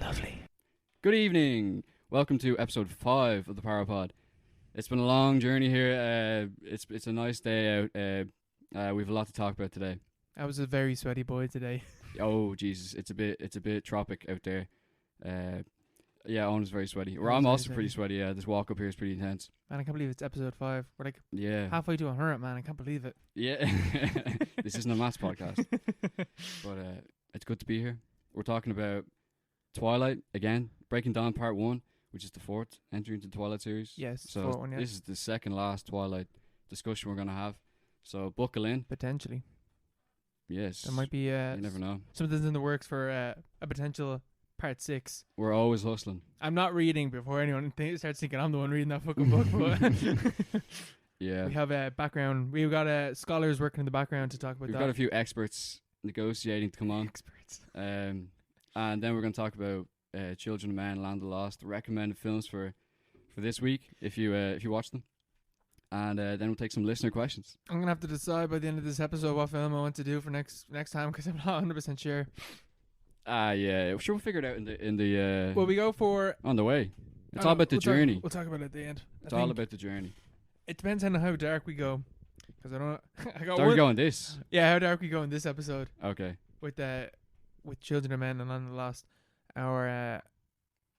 Lovely. Good evening. Welcome to episode 5 of the Paro Pod. It's been a long journey here. It's a nice day out. We have a lot to talk about today. I was a very sweaty boy today. Oh Jesus, it's a bit tropic out there. Yeah, Owen was very sweaty. I'm also pretty sweaty. Yeah, this walk up here is pretty intense. Man, I can't believe it's episode 5. We're like halfway to 100, man. I can't believe it. Yeah. This isn't a maths podcast, but it's good to be here. We're talking about Twilight again, Breaking Dawn Part 1, which is the 4th entry into the Twilight series. Yes, so one, yeah. This is the second last Twilight discussion we're going to have. So buckle in. Potentially. Yes. There might be you never know. Something's in the works for a potential Part 6. We're always hustling. I'm not reading before anyone starts thinking I'm the one reading that fucking book. But yeah. We have a background. We've got scholars working in the background to talk about that. We've got a few experts negotiating to come on. Experts. And then we're going to talk about Children of Men, Land of the Lost, recommended films for this week if you watch them. And then we'll take some listener questions. I'm going to have to decide by the end of this episode what film I want to do for next time because I'm not 100% sure. Yeah. Sure, we'll figure it out in the well, we go for... on the way. It's all about the journey. We'll talk about it at the end. It's all about the journey. It depends on how dark we go. Because I don't know. Dark we go in this? Yeah, how dark we go in this episode. Okay. With Children of Men and Land of the Lost. Our...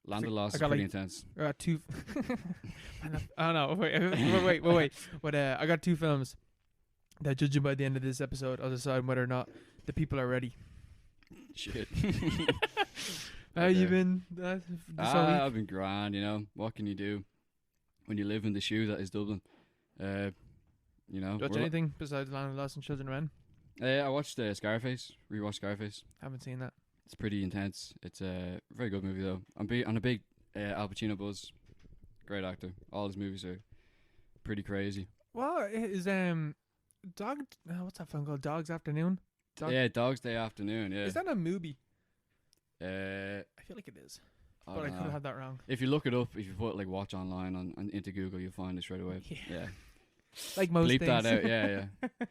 Land of the Lost is pretty intense. I got 2... oh, no. Wait. But I got 2 films that, judging by the end of this episode, I'll decide whether or not the people are ready. Shit. How you been this week? I've been grand, you know. What can you do when you live in the shoe that is Dublin? You know. Do you watch anything besides Land of the Lost and Children of Men? I watched Scarface. Rewatched Scarface. Haven't seen that. It's pretty intense. It's a very good movie though. I'm on a big Al Pacino buzz. Great actor. All his movies are pretty crazy. Well, is what's that film called? Dog's Afternoon? Dog's Day Afternoon. Yeah. Is that a movie? I feel like it is, but I could have that wrong. If you look it up, if you put like watch online on into Google, you'll find it straight away. Yeah. Like most bleep things. that out. Yeah.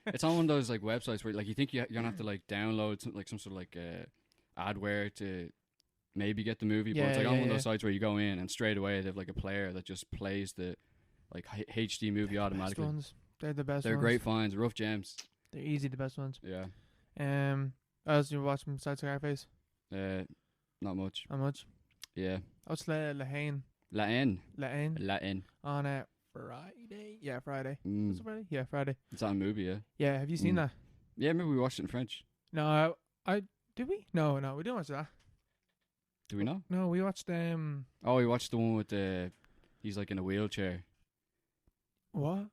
It's on one of those like websites where like you think you're gonna have to like download some sort of like adware to maybe get the movie, but it's like on one of those sites where you go in and straight away they have like a player that just plays the like HD movie automatically. They're the best. They're ones. Great finds, rough gems. They're easy, the best ones. Yeah. As you watch besides Scarface? Not much. Not much. Yeah. I watched Lahain. Latin. On Friday. Yeah, Friday. Was it Friday? Yeah, Friday. It's on a movie, yeah. Yeah, have you seen that? Yeah, maybe we watched it in French. No, I did we? No, we didn't watch that. Do we not? No, we watched Oh, we watched the one with he's like in a wheelchair. What?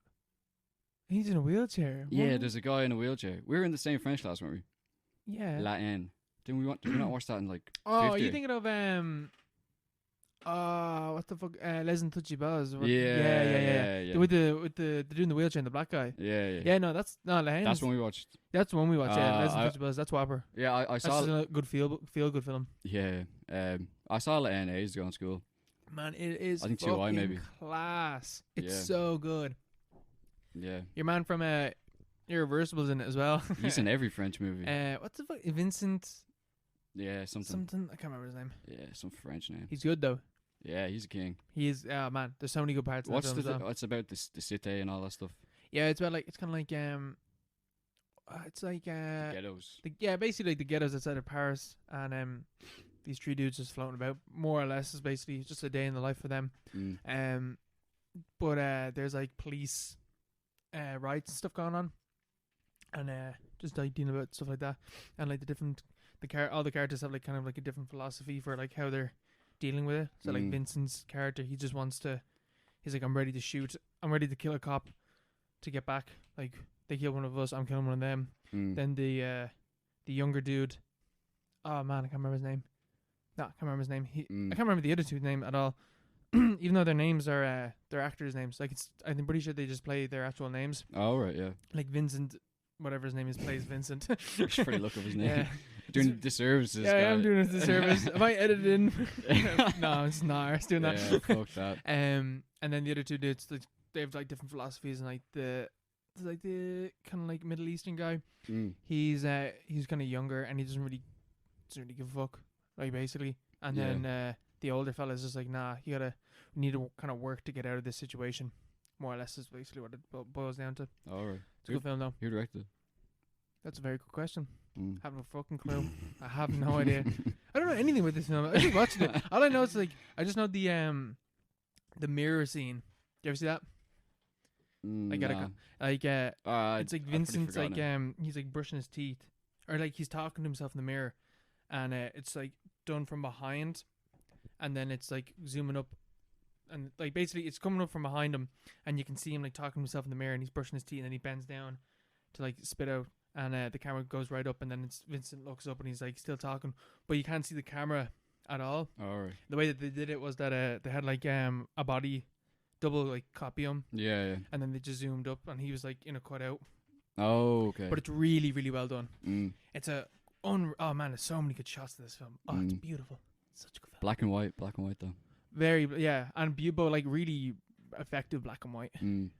He's in a wheelchair. Yeah, what? there's a guy in a wheelchair. We were in the same French class, weren't we? Yeah. Latin. Did we not watch that in like? Oh, 50? you thinking of what the fuck? Les and Touchy Buzz. Yeah. With the dude in the wheelchair and the black guy. Yeah. Yeah, no, that's not Lahain. That's one we watched. That's the one we watched. Yeah, Les and Touchy Buzz. That's Whopper. Yeah, I saw. That's a good feel good film. Yeah. I saw Latin ages ago in school. Man, it is. I think 2i maybe. Class. It's so good. Yeah. Your man from Irreversible's in it as well. He's in every French movie. What's the fuck? Vincent. Yeah, something. I can't remember his name. Yeah, some French name. He's good though. Yeah, he's a king. He's man. There's so many good parts. What's about the cité and all that stuff? Yeah, it's about like it's kind of like it's like the ghettos. Basically like the ghettos outside of Paris, and these 3 dudes just floating about. More or less is basically just a day in the life for them. But there's like police riots and stuff going on, and just like dealing about stuff like that, and like all the characters have like kind of like a different philosophy for like how they're dealing with it. So like Vincent's character, he's like, I'm ready to shoot, I'm ready to kill a cop to get back. Like they kill one of us, I'm killing one of them. Then the younger dude, oh man, I can't remember his name. I can't remember the other two name at all. Even though their names are their actors' names, like I'm pretty sure they just play their actual names. Oh right, yeah. Like Vincent, whatever his name is, plays Vincent. Just for the look of his name. Yeah. Doing disservices. Yeah, I am doing a disservice. Am I editing? No, it's not. I was doing that. Yeah, fuck that. And then the other two dudes, they have like different philosophies, and like the like the kind of like Middle Eastern guy. He's kind of younger and he doesn't really give a fuck, like basically. And then the older fella's just like, nah, we need to kind of work to get out of this situation. More or less is basically what it boils down to. All right. It's a good film though. Who directed it? That's a very good question. Have no fucking clue. I have no idea. I don't know anything about this film. I just watched it. All I know is like I just know the mirror scene. You ever see that? It's like Vincent's like he's like brushing his teeth, or like he's talking to himself in the mirror, and it's like done from behind, and then it's like zooming up, and like basically it's coming up from behind him, and you can see him like talking to himself in the mirror, and he's brushing his teeth, and then he bends down to like spit out, and the camera goes right up, and then Vincent looks up, and he's like still talking, but you can't see the camera at all. All right. The way that they did it was that they had like a body double like copy him. Yeah. And then they just zoomed up and he was like in a cutout. Oh, okay. But it's really, really well done. It's oh man, there's so many good shots in this film. Oh, it's beautiful. It's such a good film. Black and white though. Very, yeah. And but like really effective black and white,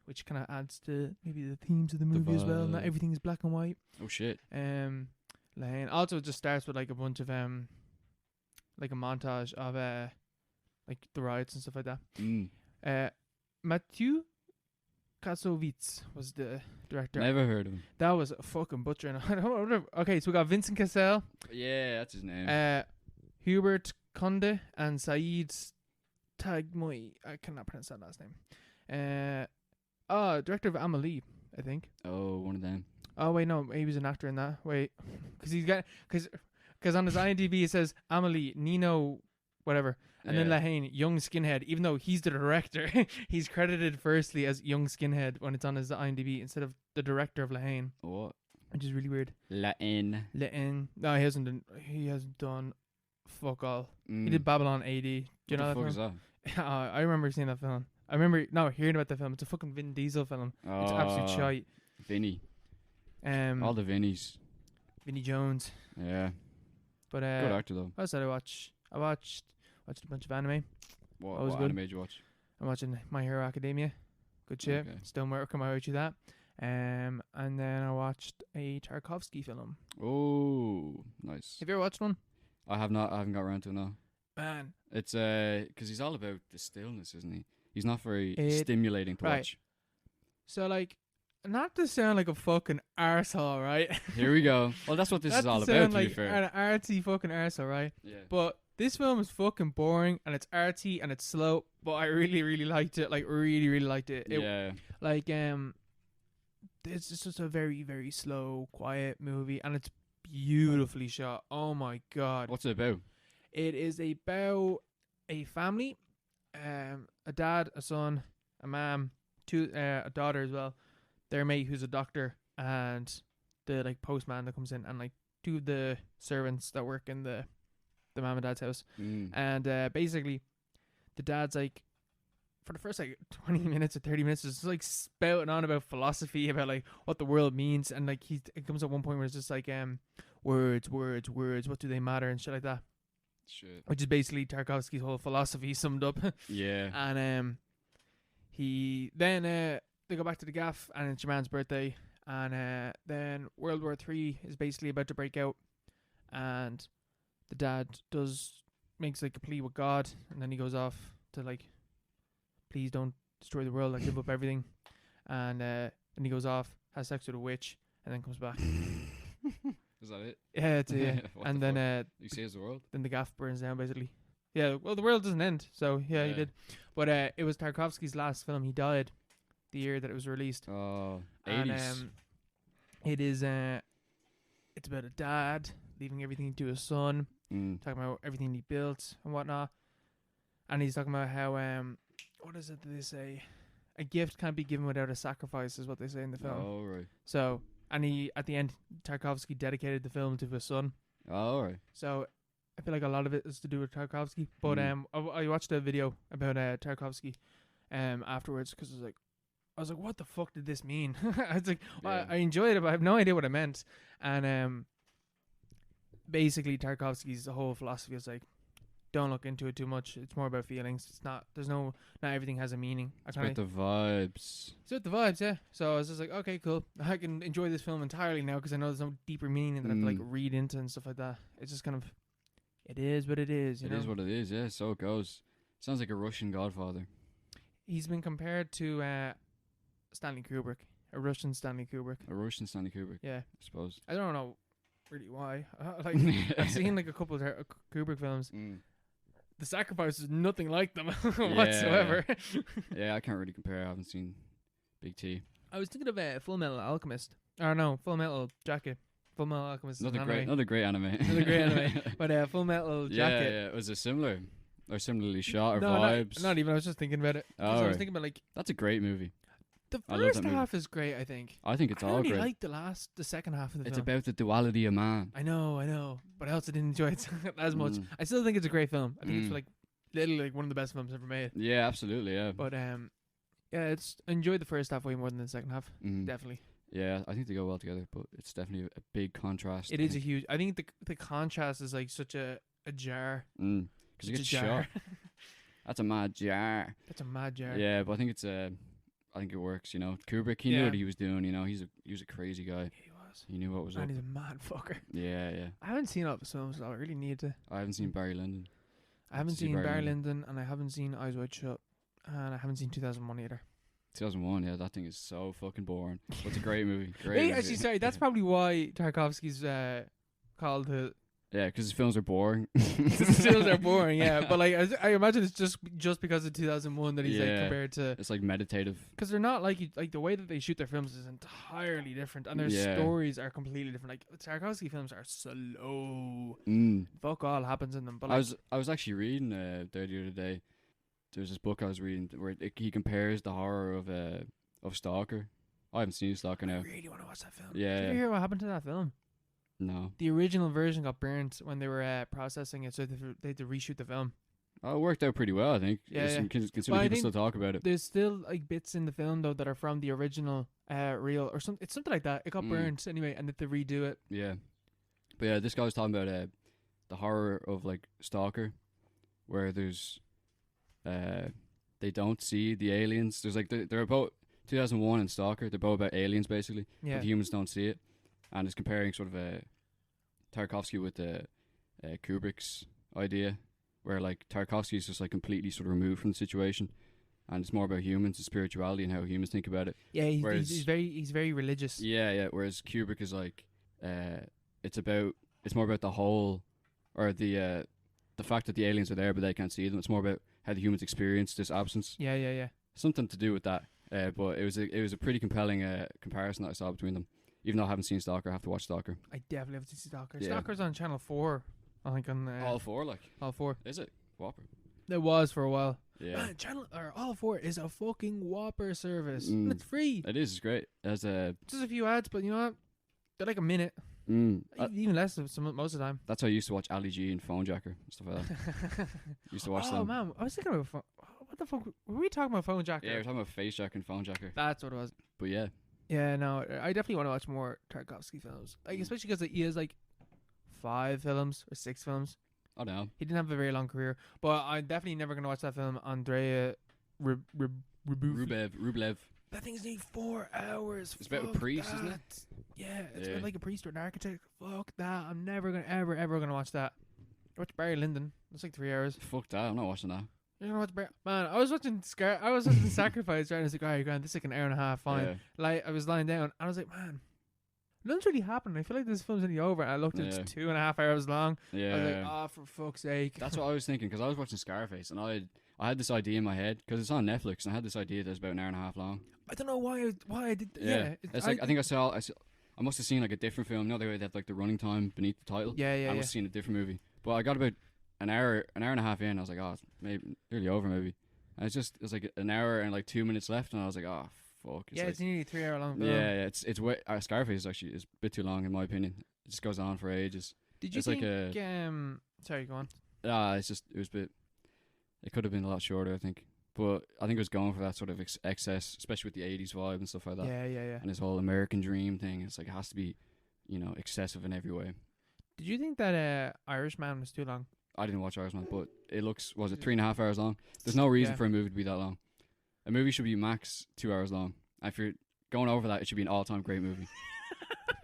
which kind of adds to maybe the themes of the movie as well. Not everything is black and white. Oh shit. Lane. Also, it just starts with like a bunch of like a montage of like the riots and stuff like that. Matthew Kassovitz was the director. Never heard of him. That was a fucking butcher. Okay, so we got Vincent Cassel. Yeah, that's his name. Hubert Conde and Saeed Tagmoy. I cannot pronounce that last name. Director of Amelie, I think. Oh, one of them. Oh wait, no, he was an actor in that. Wait, because on his IMDb it says Amelie, Nino, whatever. And then Lahane, young skinhead, even though he's the director, he's credited firstly as young skinhead when it's on his IMDb instead of the director of Lahane. What? Which is really weird. Lahane. No, he hasn't done fuck all. He did Babylon AD. Do you know that film? What the fuck is that? I remember seeing that film. I remember hearing about the film. It's a fucking Vin Diesel film. It's absolute shite. Vinny. All the Vinnies. Vinny Jones. Yeah. But good actor though. What else did I watch? I watched a bunch of anime. What anime did you watch? I'm watching My Hero Academia. Good shit. Okay. Still working my way through that. And then I watched a Tarkovsky film. Oh, nice. Have you ever watched one? I have not. I haven't got around to it now. Man. It's because he's all about the stillness, isn't he? He's not very stimulating to watch. So like, not to sound like a fucking arsehole, right? Here we go. Well, that's what this is all about, to be fair. An artsy fucking arsehole, right? Yeah. But this film is fucking boring and it's artsy and it's slow, but I really, really liked it. Like, really, really liked it. Yeah. Like, it's just a very, very slow, quiet movie and it's beautifully shot. Oh my god. What's it about? It is about a family, a dad, a son, a mom, a daughter as well. Their mate who's a doctor and the like postman that comes in and like two of the servants that work in the mom and dad's house. And basically the dad's like for the first like 20 minutes or 30 minutes is just like spouting on about philosophy, about like what the world means, and like it comes at one point where it's just like words, what do they matter and shit like that. Shit. Which is basically Tarkovsky's whole philosophy summed up. Yeah. And he then they go back to the gaff and it's your man's birthday, and then World War III is basically about to break out, and the dad makes like a plea with God, and then he goes off to like, please don't destroy the world, like give up everything, and then he goes off, has sex with a witch, and then comes back. Is that it? Yeah, it's yeah. And then you see as the world. Then the gaff burns down basically. Yeah, well the world doesn't end, so yeah. He did. But it was Tarkovsky's last film. He died the year that it was released. Oh, 80s. And it is it's about a dad leaving everything to his son, talking about everything he built and whatnot, and he's talking about how what is it that they say, a gift can't be given without a sacrifice is what they say in the film. Oh right. So and he at the end Tarkovsky dedicated the film to his son. Oh right. So I feel like a lot of it is to do with Tarkovsky, but I watched a video about Tarkovsky afterwards because I was like, what the fuck did this mean? I was like, well, I enjoyed it, but I have no idea what it meant. And basically Tarkovsky's whole philosophy is like, don't look into it too much. It's more about feelings. It's not. There's no. Not everything has a meaning. It's about the vibes. It's about the vibes, yeah. So I was just like, okay, cool. I can enjoy this film entirely now because I know there's no deeper meaning that I have to like read into and stuff like that. It's just kind of. It is what it is. You know? It is what it is. Yeah. So it goes. Sounds like a Russian Godfather. He's been compared to Stanley Kubrick, a Russian Stanley Kubrick. A Russian Stanley Kubrick. Yeah. I suppose. I don't know really why. Like I've seen like a couple of Kubrick films. The Sacrifice is nothing like them whatsoever. Yeah, I can't really compare. I haven't seen Big T. I was thinking of Full Metal Alchemist. Or no, Full Metal Jacket. Full Metal Alchemist. Another great anime. Another great anime. But Full Metal Jacket. Yeah. Was it similar? Or similarly shot or no, vibes? Not even. I was just thinking about it. Oh, I was thinking about like. That's a great movie. The first half is great, I think. I think it's all great. I really like the second half of the film. It's about the duality of man. I know. But I also didn't enjoy it as much. I still think it's a great film. I think it's like literally like one of the best films ever made. Yeah, absolutely, yeah. But yeah, it's enjoyed the first half way more than the second half. Definitely. Yeah, I think they go well together, but it's definitely a big contrast. It is a huge. I think the contrast is like such a jar. Because you get shot. That's a mad jar. That's a mad jar. Yeah, but I think I think it works. You know, Kubrick, he knew what he was doing. You know, he was a crazy guy. He was. He knew what was up. And he's a mad fucker. Yeah. I haven't seen all the films, so I really need to. I haven't seen Barry Lyndon. I haven't seen Barry Lyndon, and I haven't seen Eyes Wide Shut, and I haven't seen 2001 either. 2001, yeah, that thing is so fucking boring. But it's a great movie. Great movie. Actually, sorry, that's probably why Tarkovsky's called the. Yeah, because his films are boring. His films are boring, yeah. But like, I imagine it's just because of 2001 that he's like compared to. It's like meditative. Because they're not like the way that they shoot their films is entirely different, and their stories are completely different. Like Tarkovsky films are slow. Fuck all happens in them. But like, I was actually reading there the other day. There's this book I was reading where he compares the horror of Stalker. I haven't seen Stalker now. I really want to watch that film. Yeah. Did you hear what happened to that film? No. The original version got burnt when they were processing it, so they had to reshoot the film. Oh, it worked out pretty well, I think. Yeah. Considering people still talk about it. There's still like bits in the film though that are from the original reel or something. It's something like that. It got burnt anyway, and they had to redo it. Yeah. But yeah, this guy was talking about the horror of like Stalker, where there's they don't see the aliens. There's like they're about 2001 and Stalker. They're both about aliens basically. Yeah. But the humans don't see it. And it's comparing sort of Tarkovsky with Kubrick's idea, where like Tarkovsky is just like completely sort of removed from the situation, and it's more about humans and spirituality and how humans think about it. Yeah, he's very religious. Yeah. Whereas Kubrick is like, it's more about the whole, or the fact that the aliens are there but they can't see them. It's more about how the humans experience this absence. Yeah. Something to do with that. But it was a pretty compelling comparison that I saw between them. Even though I haven't seen Stalker, I have to watch Stalker. I definitely have to see Stalker. Yeah. Stalker's on Channel 4, I think. On All 4, like? All 4. Is it? Whopper. It was for a while. Yeah. Man, All 4 is a fucking Whopper service. And it's free. It is. It's great. There's just a few ads, but you know what? They're like a minute. Even less most of the time. That's how I used to watch Ali G and Phone Jacker and stuff like that. Used to watch them. Oh man, I was thinking about what the fuck were we talking about? Phone Jacker? Yeah, we were talking about Face Jacker and Phone Jacker. That's what it was. But yeah. Yeah, no, I definitely want to watch more Tarkovsky films. Like especially because he has like 5 films or 6 films. I don't know. He didn't have a very long career, but I'm definitely never gonna watch that film. Andrea Rublev. That thing's nearly 4 hours. It's about a priest, isn't it? Yeah, it's about like a priest or an architect. Fuck that. I'm never gonna ever gonna watch that. Watch Barry Lyndon. That's like 3 hours. Fuck that. I'm not watching that. You know what, man? I was watching Sacrifice, right? And I was like, alright, grand, this is like an hour and a half, fine. Yeah. Like, I was lying down, and I was like, man, nothing's really happening. I feel like this film's only over. And I looked, it's 2.5 hours long. Yeah. I was like, oh, for fuck's sake. That's what I was thinking, because I was watching Scarface, and I had this idea in my head, because it's on Netflix, and I had this idea that it's about an hour and a half long. I don't know why I did. It's like I think I must have seen like a different film. The way they have like the running time beneath the title. Yeah. I must have seen a different movie. But I got about an hour and a half in. I was like, oh, it's maybe nearly over maybe. And it was like an hour and like 2 minutes left, and I was like, oh fuck. It's nearly 3 hour long film. Yeah. It's way Scarface actually is a bit too long in my opinion. It just goes on for ages. Did you think? Sorry, go on. It was a bit. It could have been a lot shorter, I think. But I think it was going for that sort of excess, especially with the 80s vibe and stuff like that. Yeah. And this whole American dream thing. It's like it has to be, excessive in every way. Did you think that Irishman was too long? I didn't watch Irishman, but it looks, was it 3.5 hours long? There's no reason for a movie to be that long. A movie should be max 2 hours long. And if you're going over that, it should be an all-time great movie.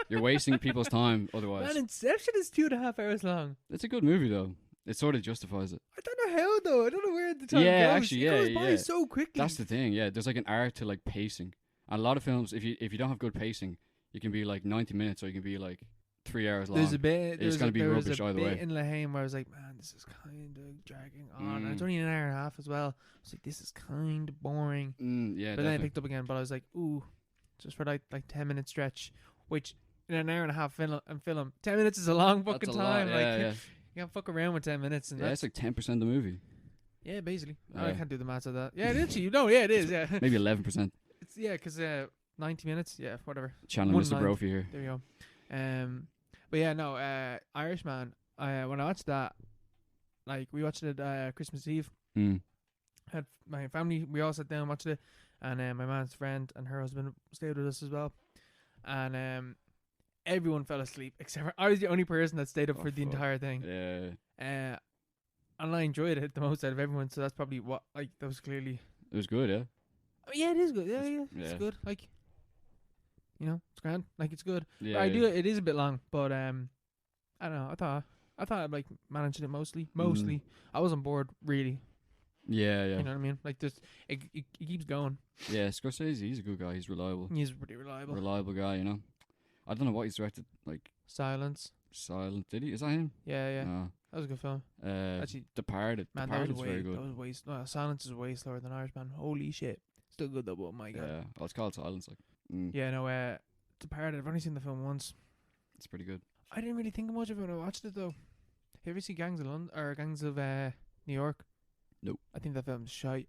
You're wasting people's time otherwise. Man, Inception is 2.5 hours long. It's a good movie though. It sort of justifies it. I don't know how though. I don't know where the time goes. Actually, it goes by so quickly. That's the thing. Yeah, there's like an art to like pacing. And a lot of films, if you don't have good pacing, you can be like 90 minutes or you can be like 3 hours long. There's a bit. It's gonna be rubbish either way. In Lahane where I was like, man, this is kind of dragging on. And it's only an hour and a half as well. I was like, this is kind of boring. Yeah, but then I picked up again. But I was like, ooh, just for like 10-minute stretch, which in an hour and a half film, 10 minutes is a long fucking time. You can't fuck around with 10 minutes. And it's like 10% of the movie. Yeah, basically. I can't do the maths of that. Yeah, literally. No, yeah, it is. Yeah, maybe 11%. It's because 90 minutes. Yeah, whatever. Channel Mr. Brophy here. There you go. But yeah, no. Irishman. When I watched that, like we watched it Christmas Eve. Had my family. We all sat down and watched it, and my man's friend and her husband stayed with us as well, and everyone fell asleep except for I was the only person that stayed up for the entire thing. Yeah. And I enjoyed it the most out of everyone, so that's probably what, like, that was clearly... It was good, yeah? Oh, yeah, it is good. Yeah. It's good. Like, you know, it's grand. Like, it's good. Yeah. It is a bit long, but, I don't know. I thought I'd, like, managed it mostly. I wasn't bored, really. Yeah. You know what I mean? Like, just, it keeps going. Yeah, Scorsese, he's a good guy. He's reliable. He's a pretty reliable. Reliable guy, you know? I don't know what he's directed, like... Silent. Did he? Is that him? Yeah. That was a good film. Actually, Departed. Man, Departed is very good. That was way. No, Silence is way slower than Irishman. Holy shit. Still good though, but my god. Yeah. Oh, it's called Silence. Like. Yeah, no. Departed. I've only seen the film once. It's pretty good. I didn't really think much of it when I watched it though. Have you ever seen Gangs of London or Gangs of New York? Nope. I think that film is shite.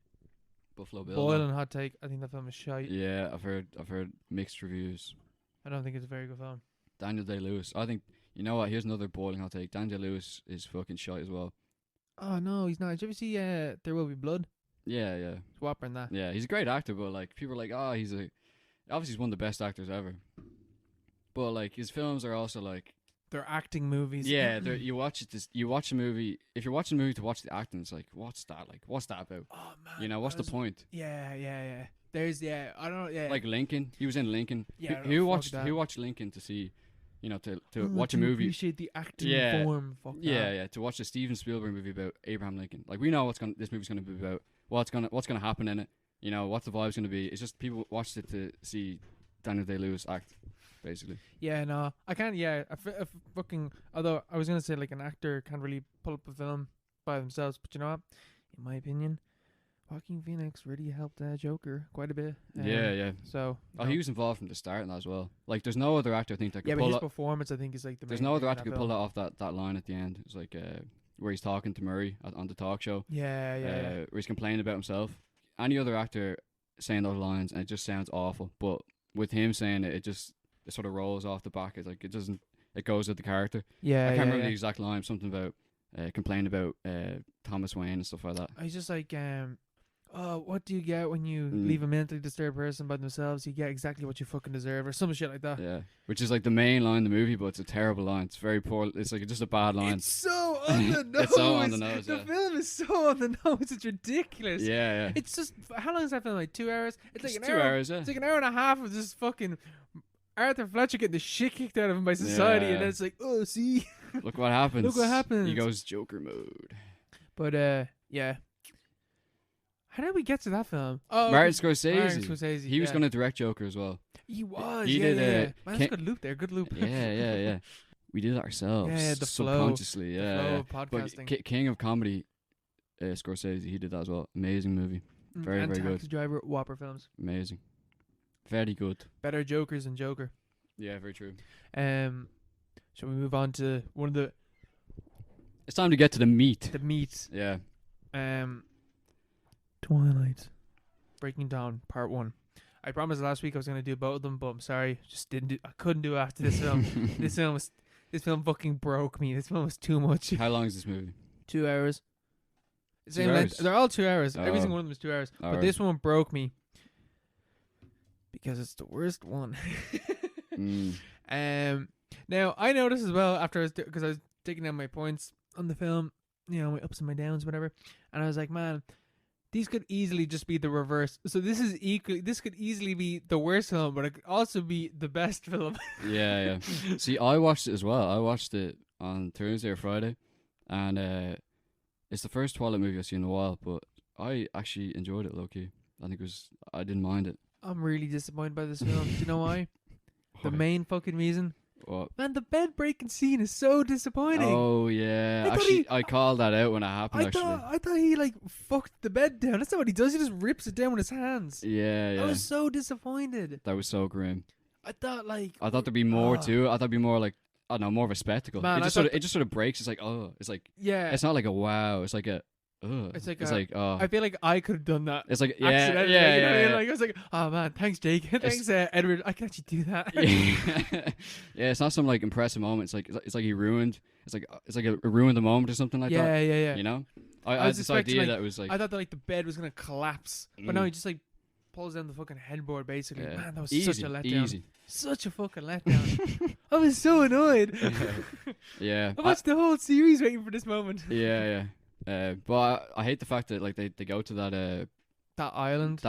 Buffalo Bill. Boyle and Hot Take. I think that film is shite. Yeah, I've heard mixed reviews. I don't think it's a very good film. Daniel Day-Lewis. I think, you know what, here's another boiling hot take. Daniel Day-Lewis is fucking shite as well. Oh no, he's not. Did you ever see There Will Be Blood? Yeah. He's whopper in that. Yeah, he's a great actor, but like people are like, obviously he's one of the best actors ever. But like his films are also like they're acting movies. Yeah, you watch a movie. If you're watching a movie to watch the acting, it's like, what's that like? What's that about? Oh man, you know, what's the point? Yeah. There's I don't know. Yeah, like Lincoln. He was in Lincoln. Yeah, who watched Lincoln to see? You know, to watch a movie. Appreciate the acting form. Fuck yeah. To watch a Steven Spielberg movie about Abraham Lincoln. Like we know this movie's gonna be about. What's gonna happen in it. You know, what the vibe's gonna be. It's just people watched it to see Daniel Day-Lewis act, basically. Yeah, no, I can't. Yeah, I fucking. Although I was gonna say like an actor can't really pull up a film by themselves, but you know what? In my opinion, Joaquin Phoenix really helped Joker quite a bit. Yeah. So he was involved from the start in that as well. Like, there's no other actor I think that could pull his performance I think is like the. There's no other actor could pull that off that line at the end. It's like where he's talking to Murray on the talk show. Yeah. Where he's complaining about himself. Any other actor saying those lines and it just sounds awful. But with him saying it, it sort of rolls off the back. It's like it goes with the character. Yeah. I can't remember the exact line. Something about complaining about Thomas Wayne and stuff like that. I was just like what do you get when you leave a mentally disturbed person by themselves? You get exactly what you fucking deserve, or some shit like that. Yeah, which is like the main line in the movie, but it's a terrible line. It's very poor. It's like just a bad line. It's so on the nose. It's so on the nose. The film is so on the nose. It's ridiculous. Yeah. It's just how long is that film? Like 2 hours? It's like 2 hours. Yeah. It's like an hour and a half of just fucking Arthur Fletcher getting the shit kicked out of him by society, and then it's like, oh, see, look what happens. Look what happens. He goes Joker mode. But yeah. How did we get to that film? Oh, Martin Scorsese. He was yeah. going to direct Joker as well. He was. He did. Yeah. Man, that's a good loop there. Good loop. Yeah. We did it ourselves. Yeah, the subconsciously. Flow. Yeah. The flow of podcasting. But King of Comedy, Scorsese, he did that as well. Amazing movie. Very, and very Taxi good. Driver, whopper films. Amazing. Very good. Better Jokers than Joker. Yeah, very true. Shall we move on to one of the... It's time to get to the meat. The meat. Yeah. Twilight. Breaking Dawn, Part 1. I promised last week I was going to do both of them, but I'm sorry. I couldn't do it after this film. This film fucking broke me. This film was too much. How long is this movie? 2 hours. 2 hours? They're all 2 hours. Oh. Every single one of them is 2 hours. But this one broke me. Because it's the worst one. Now, I noticed as well after because I was taking down my points on the film. my ups and my downs, whatever. And I was like, man, these could easily just be the reverse. So this could easily be the worst film, but it could also be the best film. Yeah. See, I watched it as well. I watched it on Thursday or Friday, and it's the first Twilight movie I've seen in a while, but I actually enjoyed it low-key. I didn't mind it. I'm really disappointed by this film. Do you know why? The main fucking reason. What? Man, the bed breaking scene is so disappointing. Oh yeah, I called that out when it happened. I thought he like fucked the bed down. That's not what he does. He just rips it down with his hands. Yeah. I was so disappointed. That was so grim. I thought there'd be more too. I thought there'd be more like, I don't know, more of a spectacle. Man, it just sort of breaks. It's like, oh, it's like, yeah. It's not like a wow. It's like a. It's like oh. I feel like I could have done that. It's like You know what I mean? Like I was like, oh man, thanks Jake, thanks Edward. I can actually do that. Yeah, it's not some like impressive moment. It's like he ruined. It's like it ruined the moment or something like that. Yeah. You know, I had this idea that it was like, I thought that like the bed was gonna collapse, but no, he just like pulls down the fucking headboard basically. Yeah. Man, that was easy, such a letdown. Easy. Such a fucking letdown. I was so annoyed. Yeah. I watched the whole series waiting for this moment. Yeah. But I hate the fact that like they go to that island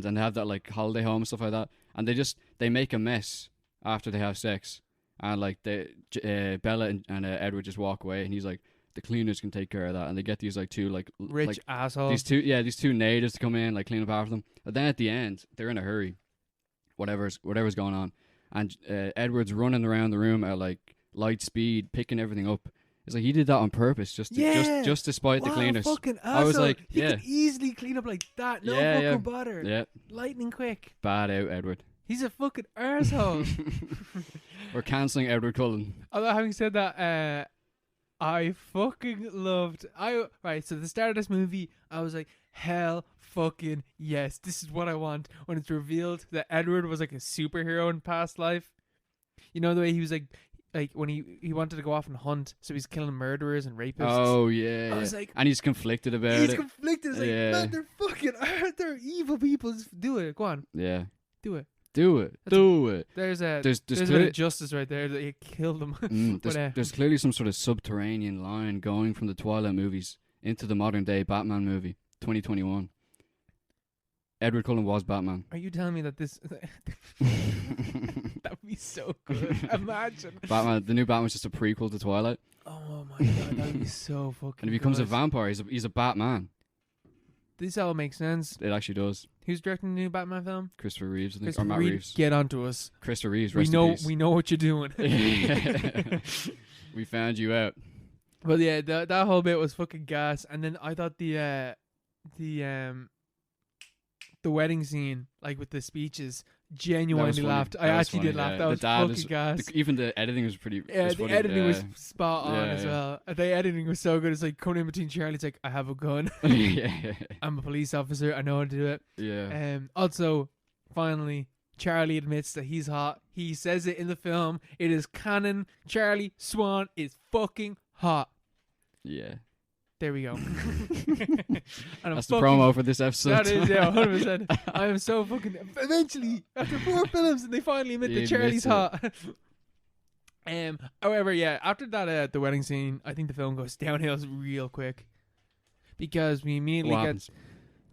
and they have that like holiday home and stuff like that, and they make a mess after they have sex, and like Bella and Edward just walk away, and he's like, the cleaners can take care of that, and they get these like two like rich like, assholes, these two natives to come in like clean up after them, and then at the end they're in a hurry, whatever's going on, and Edward's running around the room at like light speed picking everything up. It's like he did that on purpose, just to spite the cleaners. Fucking asshole. I was like, he could easily clean up like that. No fucking bother. Yeah. Lightning quick. Bad out, Edward. He's a fucking arsehole. We're cancelling Edward Cullen. Although having said that, I fucking loved. So at the start of this movie, I was like, hell fucking yes, this is what I want. When it's revealed that Edward was like a superhero in past life. You know the way he was like when he wanted to go off and hunt, so he's killing murderers and rapists. Oh yeah, I was like, and he's conflicted about it. He's conflicted. It's like, man, they're fucking, they're evil people. Just do it. Go on. Yeah. Do it. There's a bit of justice right there that you killed them. There's clearly some sort of subterranean line going from the Twilight movies into the modern day Batman movie, 2021. Edward Cullen was Batman. Are you telling me that this? That'd be so good. Imagine. Batman. The new Batman's just a prequel to Twilight. Oh my god, that'd be so fucking. And he becomes good. a vampire. He's a Batman. This all makes sense. It actually does. Who's directing the new Batman film? Christopher Reeves, I think, or Matt Reeves. Get onto us. Christopher Reeves. We know what you're doing. We found you out. But yeah, that whole bit was fucking gas. And then I thought the wedding scene, like with the speeches, genuinely laughed. I actually did laugh. That was fucking gas. Even the editing was pretty. Yeah, the editing was spot on as well. The editing was so good. It's like coming in between Charlie. It's like, I have a gun. I'm a police officer. I know how to do it. Yeah. Also, finally, Charlie admits that he's hot. He says it in the film. It is canon. Charlie Swan is fucking hot. Yeah. There we go. That's the promo for this episode. That is, yeah, 100%. I am so fucking... Eventually, after 4 films, and they finally admit that Charlie's hot. However, yeah, after that, the wedding scene, I think the film goes downhill real quick. Because we immediately get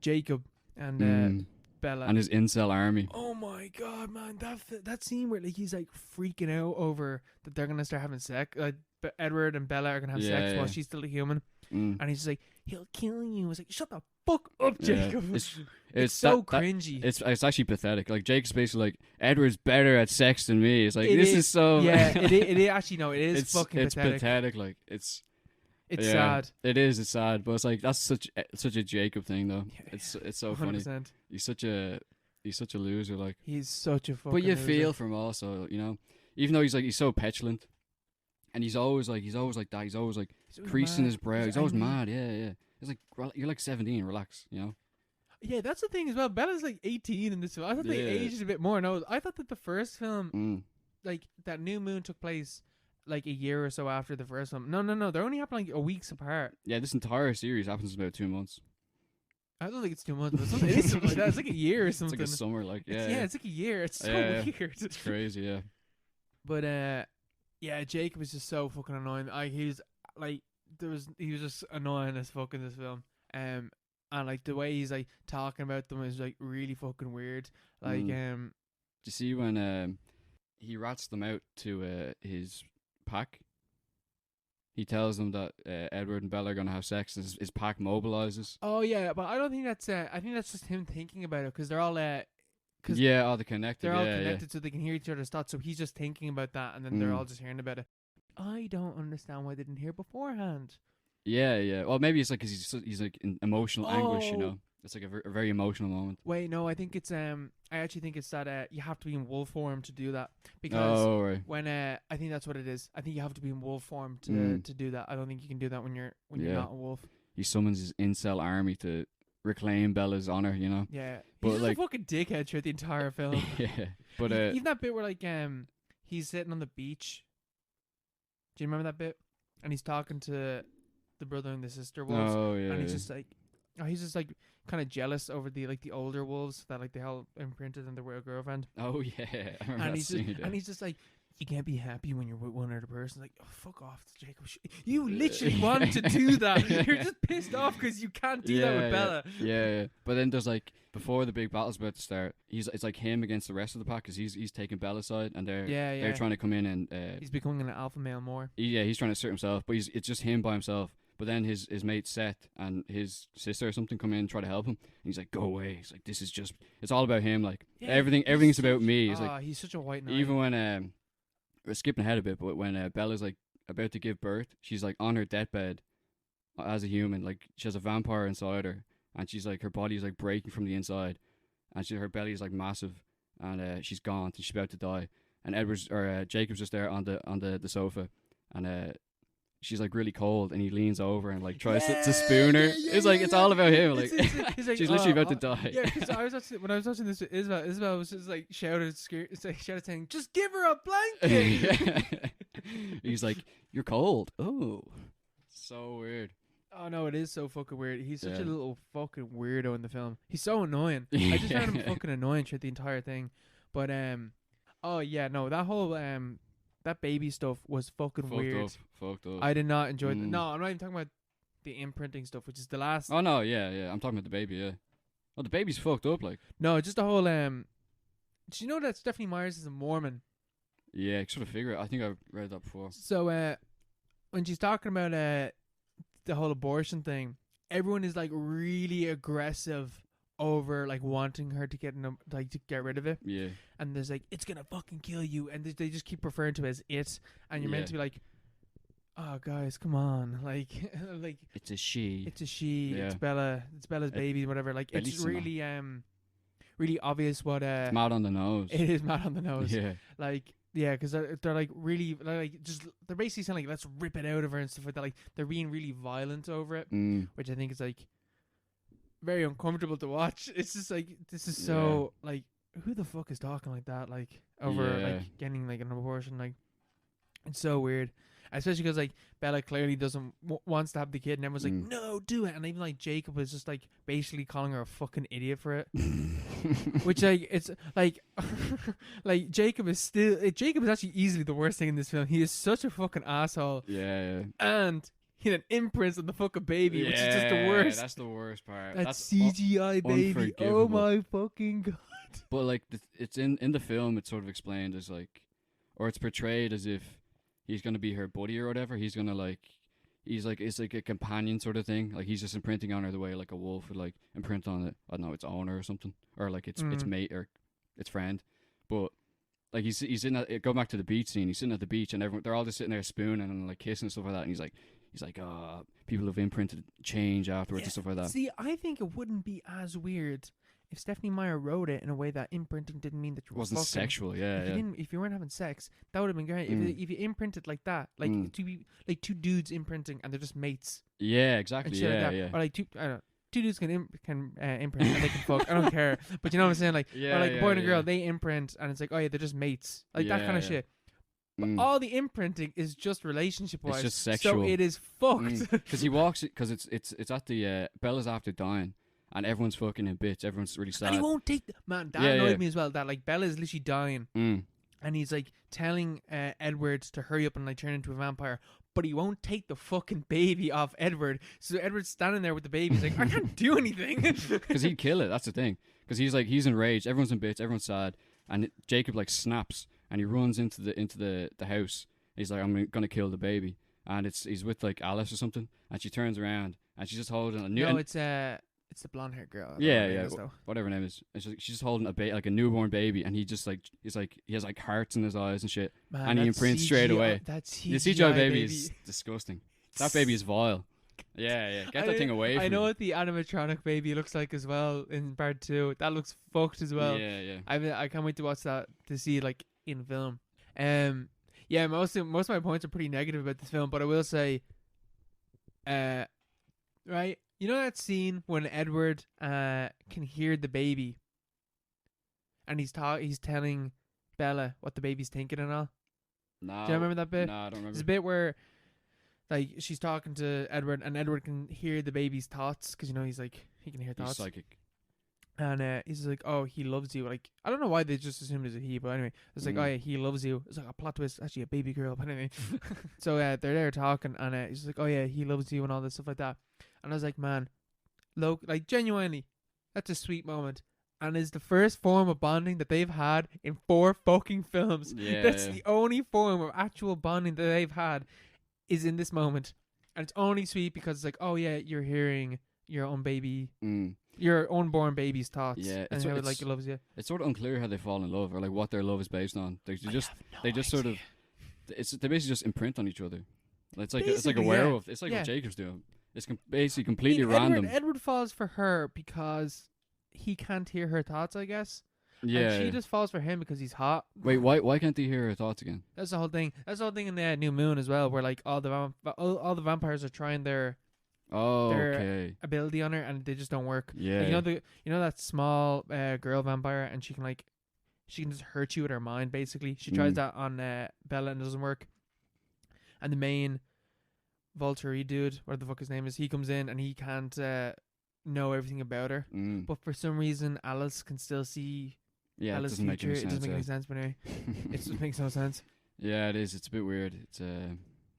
Jacob and Bella. And his incel army. Oh my god, man. That scene where like he's like freaking out over that they're going to start having sex. Edward and Bella are going to have sex while she's still a human. And he's just like, he'll kill you. It's like, shut the fuck up, Jacob. It's so cringy. It's actually pathetic. Like, Jake's basically like, Edward's better at sex than me. It's like, is so... Yeah, it actually, no, it is fucking pathetic. It's pathetic. Like, it's sad. It's sad. But it's like, that's such a Jacob thing, though. Yeah, it's so 100%. Funny. He's such a loser, like. He's such a fucking But you loser. feel for him also, you know? Even though he's so petulant. And he's always like that. He's always like creasing his brow. He's always mad. Yeah. It's like, you're like 17. Relax, you know. Yeah, that's the thing as well. Bella's like 18 in this film. I thought they aged a bit more. No, I thought that the first film, like that New Moon took place like a year or so after the first film. No. They're only happening like a weeks apart. Yeah, this entire series happens in about 2 months. I don't think it's 2 months, but it is something like that. It's like a year or something. It's like a summer, like it's like a year. It's so weird. It's crazy, yeah. But yeah, Jacob was just so fucking annoying. He was like he was just annoying as fuck in this film. And like the way he's like talking about them is like really fucking weird. Like Do you see when he rats them out to his pack? He tells them that Edward and Bella are gonna have sex. And his pack mobilizes. Oh yeah, but I don't think that's. I think that's just him thinking about it because they're all. They're connected. They're all connected, so they can hear each other's thoughts. So he's just thinking about that, and then they're all just hearing about it. I don't understand why they didn't hear beforehand. Yeah. Well, maybe it's like because he's like in emotional anguish, you know. It's like a very emotional moment. Wait, no, I think it's I actually think it's that you have to be in wolf form to do that because when I think that's what it is. I think you have to be in wolf form to do that. I don't think you can do that when you're not a wolf. He summons his incel army to reclaim Bella's honor, you know. Yeah, but he's like just a fucking dickhead throughout the entire film. Yeah, but even that bit where like he's sitting on the beach. Do you remember that bit? And he's talking to the brother and the sister wolves. Oh yeah, and he's just like, he's just like kind of jealous over the older wolves that like they all imprinted on their real girlfriend. Oh yeah, I remember and that scene, and he's just like, you can't be happy when you're with one other person. Like, oh, fuck off, Jacob. You literally want to do that. You're just pissed off because you can't do that with Bella. Yeah. But then there's like before the big battle's about to start, it's like him against the rest of the pack because he's taking Bella's side and they're trying to come in and he's becoming an alpha male more. He's trying to assert himself, but it's just him by himself. But then his mate Seth and his sister or something come in and try to help him. And he's like, go away. He's like, it's all about him. Like everything's about me. He's like, he's such a white knight. Even when we're skipping ahead a bit, but when Bella's like about to give birth, she's like on her deathbed as a human. Like she has a vampire inside her, and she's like her body is like breaking from the inside, and her belly is like massive, and she's gaunt and she's about to die. And Jacob's just there on the sofa, and she's like really cold, and he leans over and like tries to spoon her. It's all about him. Like, he's like she's literally about to die. Yeah, because when I was watching this with Isabel was just like shouted saying, "Just give her a blanket." He's like, "You're cold." Oh, so weird. Oh no, it is so fucking weird. He's such a little fucking weirdo in the film. He's so annoying. I just found him fucking annoying through the entire thing. But oh yeah, no, that whole that baby stuff was fucking weird. Fucked up. I did not enjoy No, I'm not even talking about the imprinting stuff, which is the last. Oh no, yeah. I'm talking about the baby, yeah. Oh, the baby's fucked up, like. No, just the whole Did you know that Stephanie Myers is a Mormon? Yeah, I sort of figure it. I think I've read that before. So when she's talking about the whole abortion thing, everyone is like really aggressive over like wanting her to get to get rid of it. Yeah. And there's like, it's gonna fucking kill you, and they just keep referring to it as it, and you're meant to be like, oh guys, come on, like like it's a she. Yeah. It's Bella's baby, whatever. Like it's really really obvious what it's mad on the nose. It is mad on the nose. Yeah. Like yeah, because they're like really like just they're basically saying like let's rip it out of her and stuff like that. Like they're being really violent over it, which I think is like very uncomfortable to watch. It's just like this is so like who the fuck is talking like that like over like getting like an abortion. Like it's so weird, especially because like Bella clearly doesn't wants to have the kid, and everyone's like no, do it. And even like Jacob was just like basically calling her a fucking idiot for it. Which like it's like like Jacob is actually easily the worst thing in this film. He is such a fucking asshole. Yeah. And he had imprints on the fucking baby, which is just the worst. That's the worst part. That's CGI baby. Oh my fucking god. But like it's in the film, it's sort of explained as like, or it's portrayed as if he's gonna be her buddy or whatever. He's gonna like. He's like, it's like a companion sort of thing. Like he's just imprinting on her the way like a wolf would like imprint on it. I don't know, its owner or something, or like its mate or its friend. But like he's in that. Go back to the beach scene. He's sitting at the beach and they're all just sitting there spooning and like kissing and stuff like that. And he's like, oh, people have imprinted change afterwards and stuff like that. See, I think it wouldn't be as weird if Stephanie Meyer wrote it in a way that imprinting didn't mean that you wasn't fucking sexual. If you weren't having sex, that would have been great. If you imprinted like that, like two dudes imprinting and they're just mates. Yeah, exactly. Yeah. Or like two dudes can imprint and they can fuck. I don't care. But you know what I'm saying? Like, or like a boy and a girl, they imprint and it's like, oh yeah, they're just mates. Like that kind of shit. But all the imprinting is just relationship wise. It's just sexual. So it is fucked. Because he walks, because it's at the Bella's after dying. And everyone's fucking in bits. Everyone's really sad. And he won't take... Man, that annoyed me as well. That, like, Bella's literally dying. And he's, like, telling Edward to hurry up and, like, turn into a vampire. but he won't take the fucking baby off Edward. So Edward's standing there with the baby. He's like, I can't do anything. Because he'd kill it. That's the thing. Because he's enraged. Everyone's in bits. Everyone's sad. And Jacob like snaps and he runs into the house. He's like, I'm gonna kill the baby. And he's with like Alice or something. And she turns around and she's just holding a new. No, it's the blonde haired girl. Yeah, whatever her name is. She's just holding like a newborn baby, and he has like hearts in his eyes and shit, Man, and he imprints straight away. That's the CGI baby is disgusting. That baby is vile. Yeah. Get that thing away from me. I know what the animatronic baby looks like as well in part 2. That looks fucked as well. Yeah. I can't wait to watch that to see it like in film. Yeah, most of my points are pretty negative about this film, but I will say, right, you know that scene when Edward can hear the baby, and he's telling Bella what the baby's thinking and all. No. Do you remember that bit? No, I don't remember. There's a bit where, like, she's talking to Edward, and Edward can hear the baby's thoughts because he's like he can hear thoughts. He's psychic. And he's like, oh, he loves you. Like, I don't know why they just assumed it's a he, but anyway, it's like, oh yeah, he loves you. It's like a plot twist, actually a baby girl. But anyway, so they're there talking, and he's like, oh yeah, he loves you and all this stuff like that. And I was like, man, like genuinely, that's a sweet moment, and is the first form of bonding that they've had in 4 fucking films. Yeah, that's the only form of actual bonding that they've had is in this moment, and it's only sweet because it's like, oh yeah, you're hearing your own baby. Your unborn baby's thoughts, and how it loves you. It's sort of unclear how they fall in love, or like what their love is based on. They just sort of, they basically just imprint on each other. It's like a werewolf. It's like what Jacob's doing. It's basically completely random. Edward falls for her because he can't hear her thoughts, I guess. Yeah. And she just falls for him because he's hot. Wait, why can't he hear her thoughts again? That's the whole thing. That's the whole thing in the New Moon as well, where like all the vampires are trying their ability on her, and they just don't work. Yeah. Like, you know that small girl vampire, and she can just hurt you with her mind. Basically, she tries that on Bella, and it doesn't work. And the main Volturi dude, whatever the fuck his name is, he comes in and he can't know everything about her. But for some reason, Alice can still see. Yeah, Alice's it doesn't make any sense. It doesn't make any sense, but anyway, it just makes no sense. Yeah, it is. It's a bit weird. It's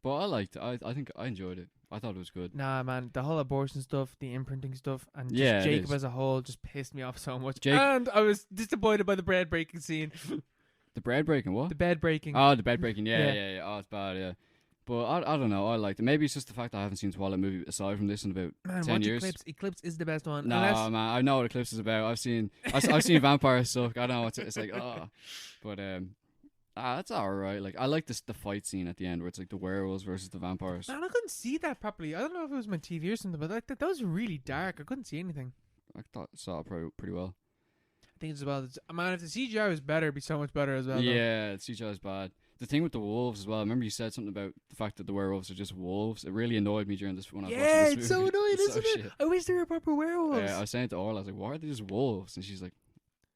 but I liked it. I think I enjoyed it. I thought it was good. Nah, man, the whole abortion stuff, the imprinting stuff, and just Jacob as a whole just pissed me off so much. And I was disappointed by the bread breaking scene. The bread breaking, what? The bed breaking. Oh, the bed breaking. Yeah. Oh, it's bad. Yeah, but I don't know. I liked it. Maybe it's just the fact that I haven't seen Twilight movie aside from this in about 10 years. Eclipse is the best one. No, man, I know what Eclipse is about. I've seen vampires suck. I know it's like but that's alright. Like, I like the fight scene at the end where it's like the werewolves versus the vampires. Man, I couldn't see that properly. I don't know if it was my TV or something, but like that was really dark. I couldn't see anything. I thought I saw it pretty well. I think as well. Man, if the CGI was better, it'd be so much better as well. Yeah, the CGI is bad. The thing with the wolves as well. I remember you said something about the fact that the werewolves are just wolves. It really annoyed me during this when I was watching this movie. Yeah, it's so annoying, isn't it? I wish they were proper werewolves. Yeah, I was saying to Orla, I was like, why are they just wolves? And she's like,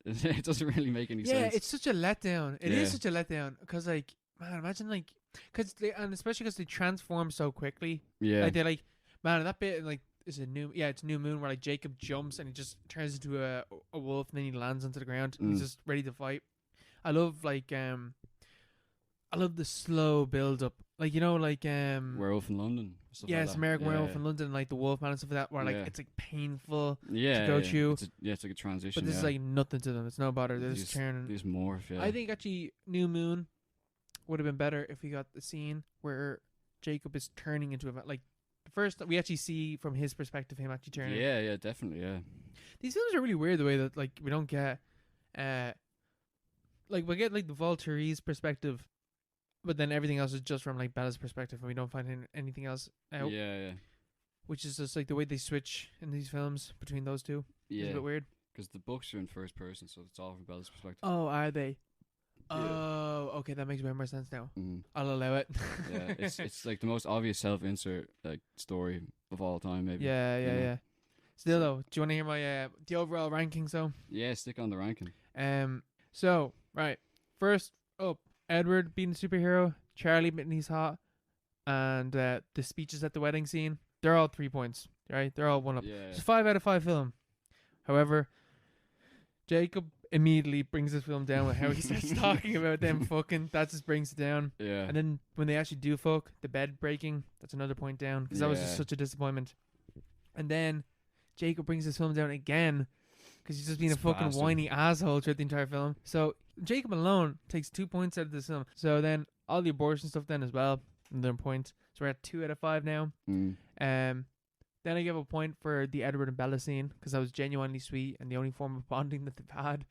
it doesn't really make any sense. Yeah, it's such a letdown. It is such a letdown because, like, man, imagine like, and especially because they transform so quickly. Yeah, like they're like, man, that bit like is it's New Moon where like Jacob jumps and he just turns into a wolf and then he lands onto the ground and he's just ready to fight. I love the slow build up, like Werewolf in London. Yes, American Werewolf in London, like the Wolfman and stuff like that, where like it's like painful to go through. It's like a transition. But this is like nothing to them. It's no bother. They're just turning. These morph. Yeah. I think actually New Moon would have been better if we got the scene where Jacob is turning into like the first we actually see from his perspective him actually turning. Yeah, definitely. Yeah. These films are really weird the way that like we don't get like we get like the Volturi's perspective. But then everything else is just from like Bella's perspective, and we don't find anything else out. Yeah. Which is just like the way they switch in these films between those two. Yeah, it's a bit weird. Because the books are in first person, so it's all from Bella's perspective. Oh, are they? Yeah. Oh, okay, that makes way more sense now. I'll allow it. Yeah, it's like the most obvious self-insert like story of all time, maybe. Yeah. Still though, do you want to hear my the overall rankings though? Yeah, stick on the ranking. So right, first up. Edward being a superhero, Charlie admitting he's hot, and the speeches at the wedding scene, they're all 3 points, right? They're all 1 up. Yeah. It's a 5 out of 5 film. However, Jacob immediately brings this film down with how he starts talking about them fucking. That just brings it down. Yeah. And then when they actually do fuck, the bed breaking, that's another point down because that was just such a disappointment. And then Jacob brings this film down again because he's just being a fucking whiny asshole throughout the entire film. So Jacob alone takes 2 points out of this film. So then all the abortion stuff then as well, another point. So we're at 2 out of 5 now. Then I give a point for the Edward and Bella scene because that was genuinely sweet and the only form of bonding that they've had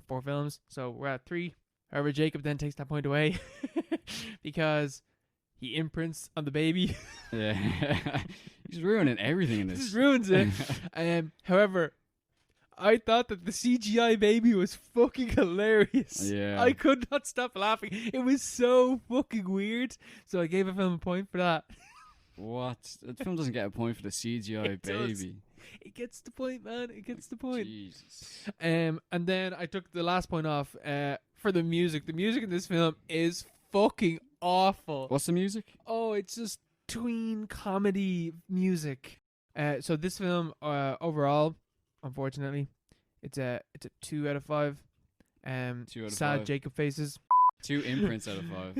for films. So we're at 3. However, Jacob then takes that point away because he imprints on the baby. Yeah. He's ruining everything in this. He just ruins it. However, I thought that the CGI baby was fucking hilarious. Yeah. I could not stop laughing. It was so fucking weird. So I gave a film a point for that. What? The film doesn't get a point for the CGI baby. It gets the point, man. It gets the point. Jesus. And then I took the last point off for the music. The music in this film is fucking awful. What's the music? Oh, it's just tween comedy music. So this film overall, unfortunately, it's a 2 out of 5. 2 out of sad 5. Jacob faces. 2 imprints out of 5.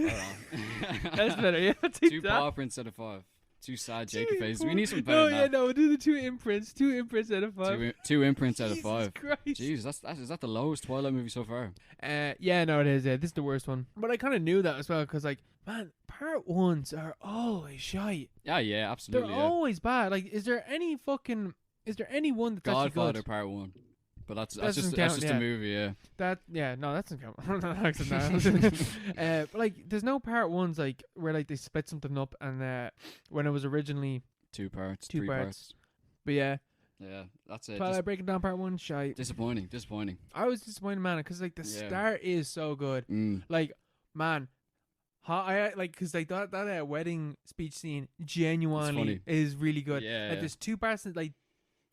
That's better. Yeah, 2 paw prints out of 5. 2 sad Jacob faces. We need some better than that. No, we'll do the 2 imprints. 2 imprints out of 5. 2 imprints out of 5. Christ. Jeez, is that the lowest Twilight movie so far? Yeah, no, it is. This is the worst one. But I kind of knew that as well because, like, man, part 1s are always shite. Yeah, absolutely. They're always bad. Like, is there any one that's actually Godfather good? Part 1. But that's just yeah. a movie, yeah. That doesn't count. But like, there's no part 1s like where like they split something up and when it was originally 2 parts, 3 parts. But yeah, that's it. Twilight breaking down part 1, shite. Disappointing. I was disappointed, man, because like the start is so good. Like, man, I like because like that wedding speech scene genuinely is really good. Yeah, like there's 2 parts that like.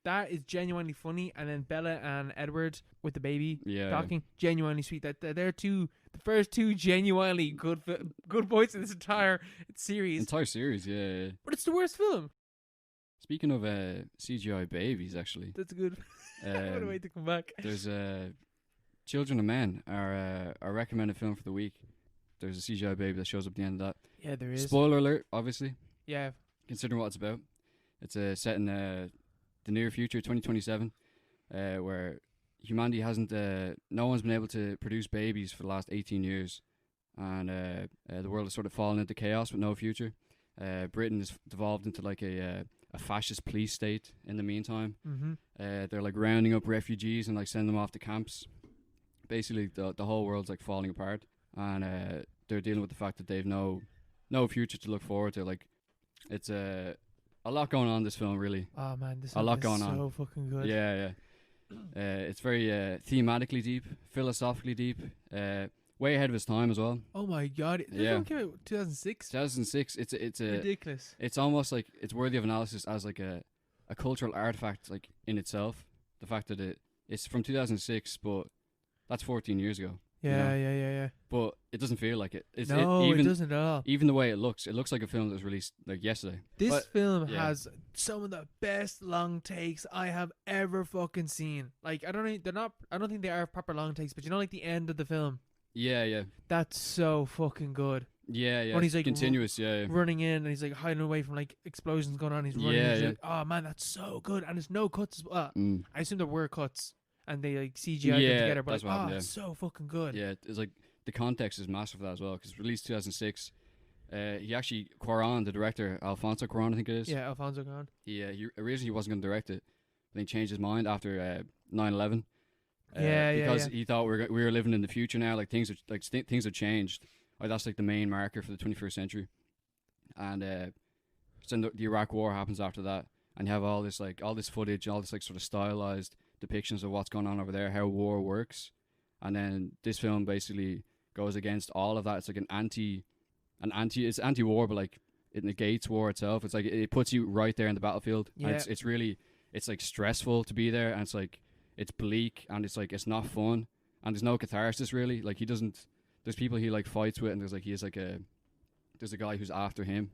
That is genuinely funny, and then Bella and Edward with the baby talking, genuinely sweet. That they're the first 2 genuinely good points in this entire series. Yeah. But it's the worst film. Speaking of CGI babies, actually, that's good. What a way to come back. There's Children of Men, our recommended film for the week. There's a CGI baby that shows up at the end of that. Yeah, there is. Spoiler alert, obviously. Yeah. Considering what it's about, it's set in the near future, 2027, where humanity hasn't, no one's been able to produce babies for the last 18 years, and the world has sort of fallen into chaos with no future. Britain has devolved into like a fascist police state in the meantime. They're like rounding up refugees and like sending them off to camps. Basically, the whole world's like falling apart, and they're dealing with the fact that they've no future to look forward to. Like, it's a lot going on in this film, really. Oh man, this a lot going so on. So fucking good. Yeah. It's very thematically deep, philosophically deep, way ahead of its time as well. Oh my god! This film came out 2006. 2006. It's ridiculous. It's almost like it's worthy of analysis as like a cultural artifact, like in itself. The fact that it's from 2006, but that's 14 years ago. Yeah. But it doesn't feel like it. It doesn't at all. Even the way it looks like a film that was released like yesterday. This film has some of the best long takes I have ever fucking seen. Like, I don't think they are proper long takes, but you know, like the end of the film. Yeah. That's so fucking good. Yeah. When he's like continuous, running in and he's like hiding away from like explosions going on. He's running. Like, oh man, that's so good. And there's no cuts as well. I assume there were cuts. And they like CGI them together, but that's like, it's so fucking good. Yeah, it's like the context is massive for that as well, because released 2006. He actually, Cuarón, the director, Alfonso Cuarón, I think it is. Yeah, Alfonso Cuarón. He originally wasn't going to direct it, but he changed his mind after 9/11. Because he thought we were living in the future now. Like things have changed. Like that's like the main marker for the 21st century. And so the Iraq War happens after that, and you have all this footage, all this like sort of stylized depictions of what's going on over there, how war works, and then this film basically goes against all of that. It's like it's anti-war, but like it negates war itself. It's like it puts you right there in the battlefield. Yeah. And it's really like stressful to be there, and it's like it's bleak, and it's like it's not fun, and there's no catharsis really. Like there's people he like fights with, and there's a guy who's after him,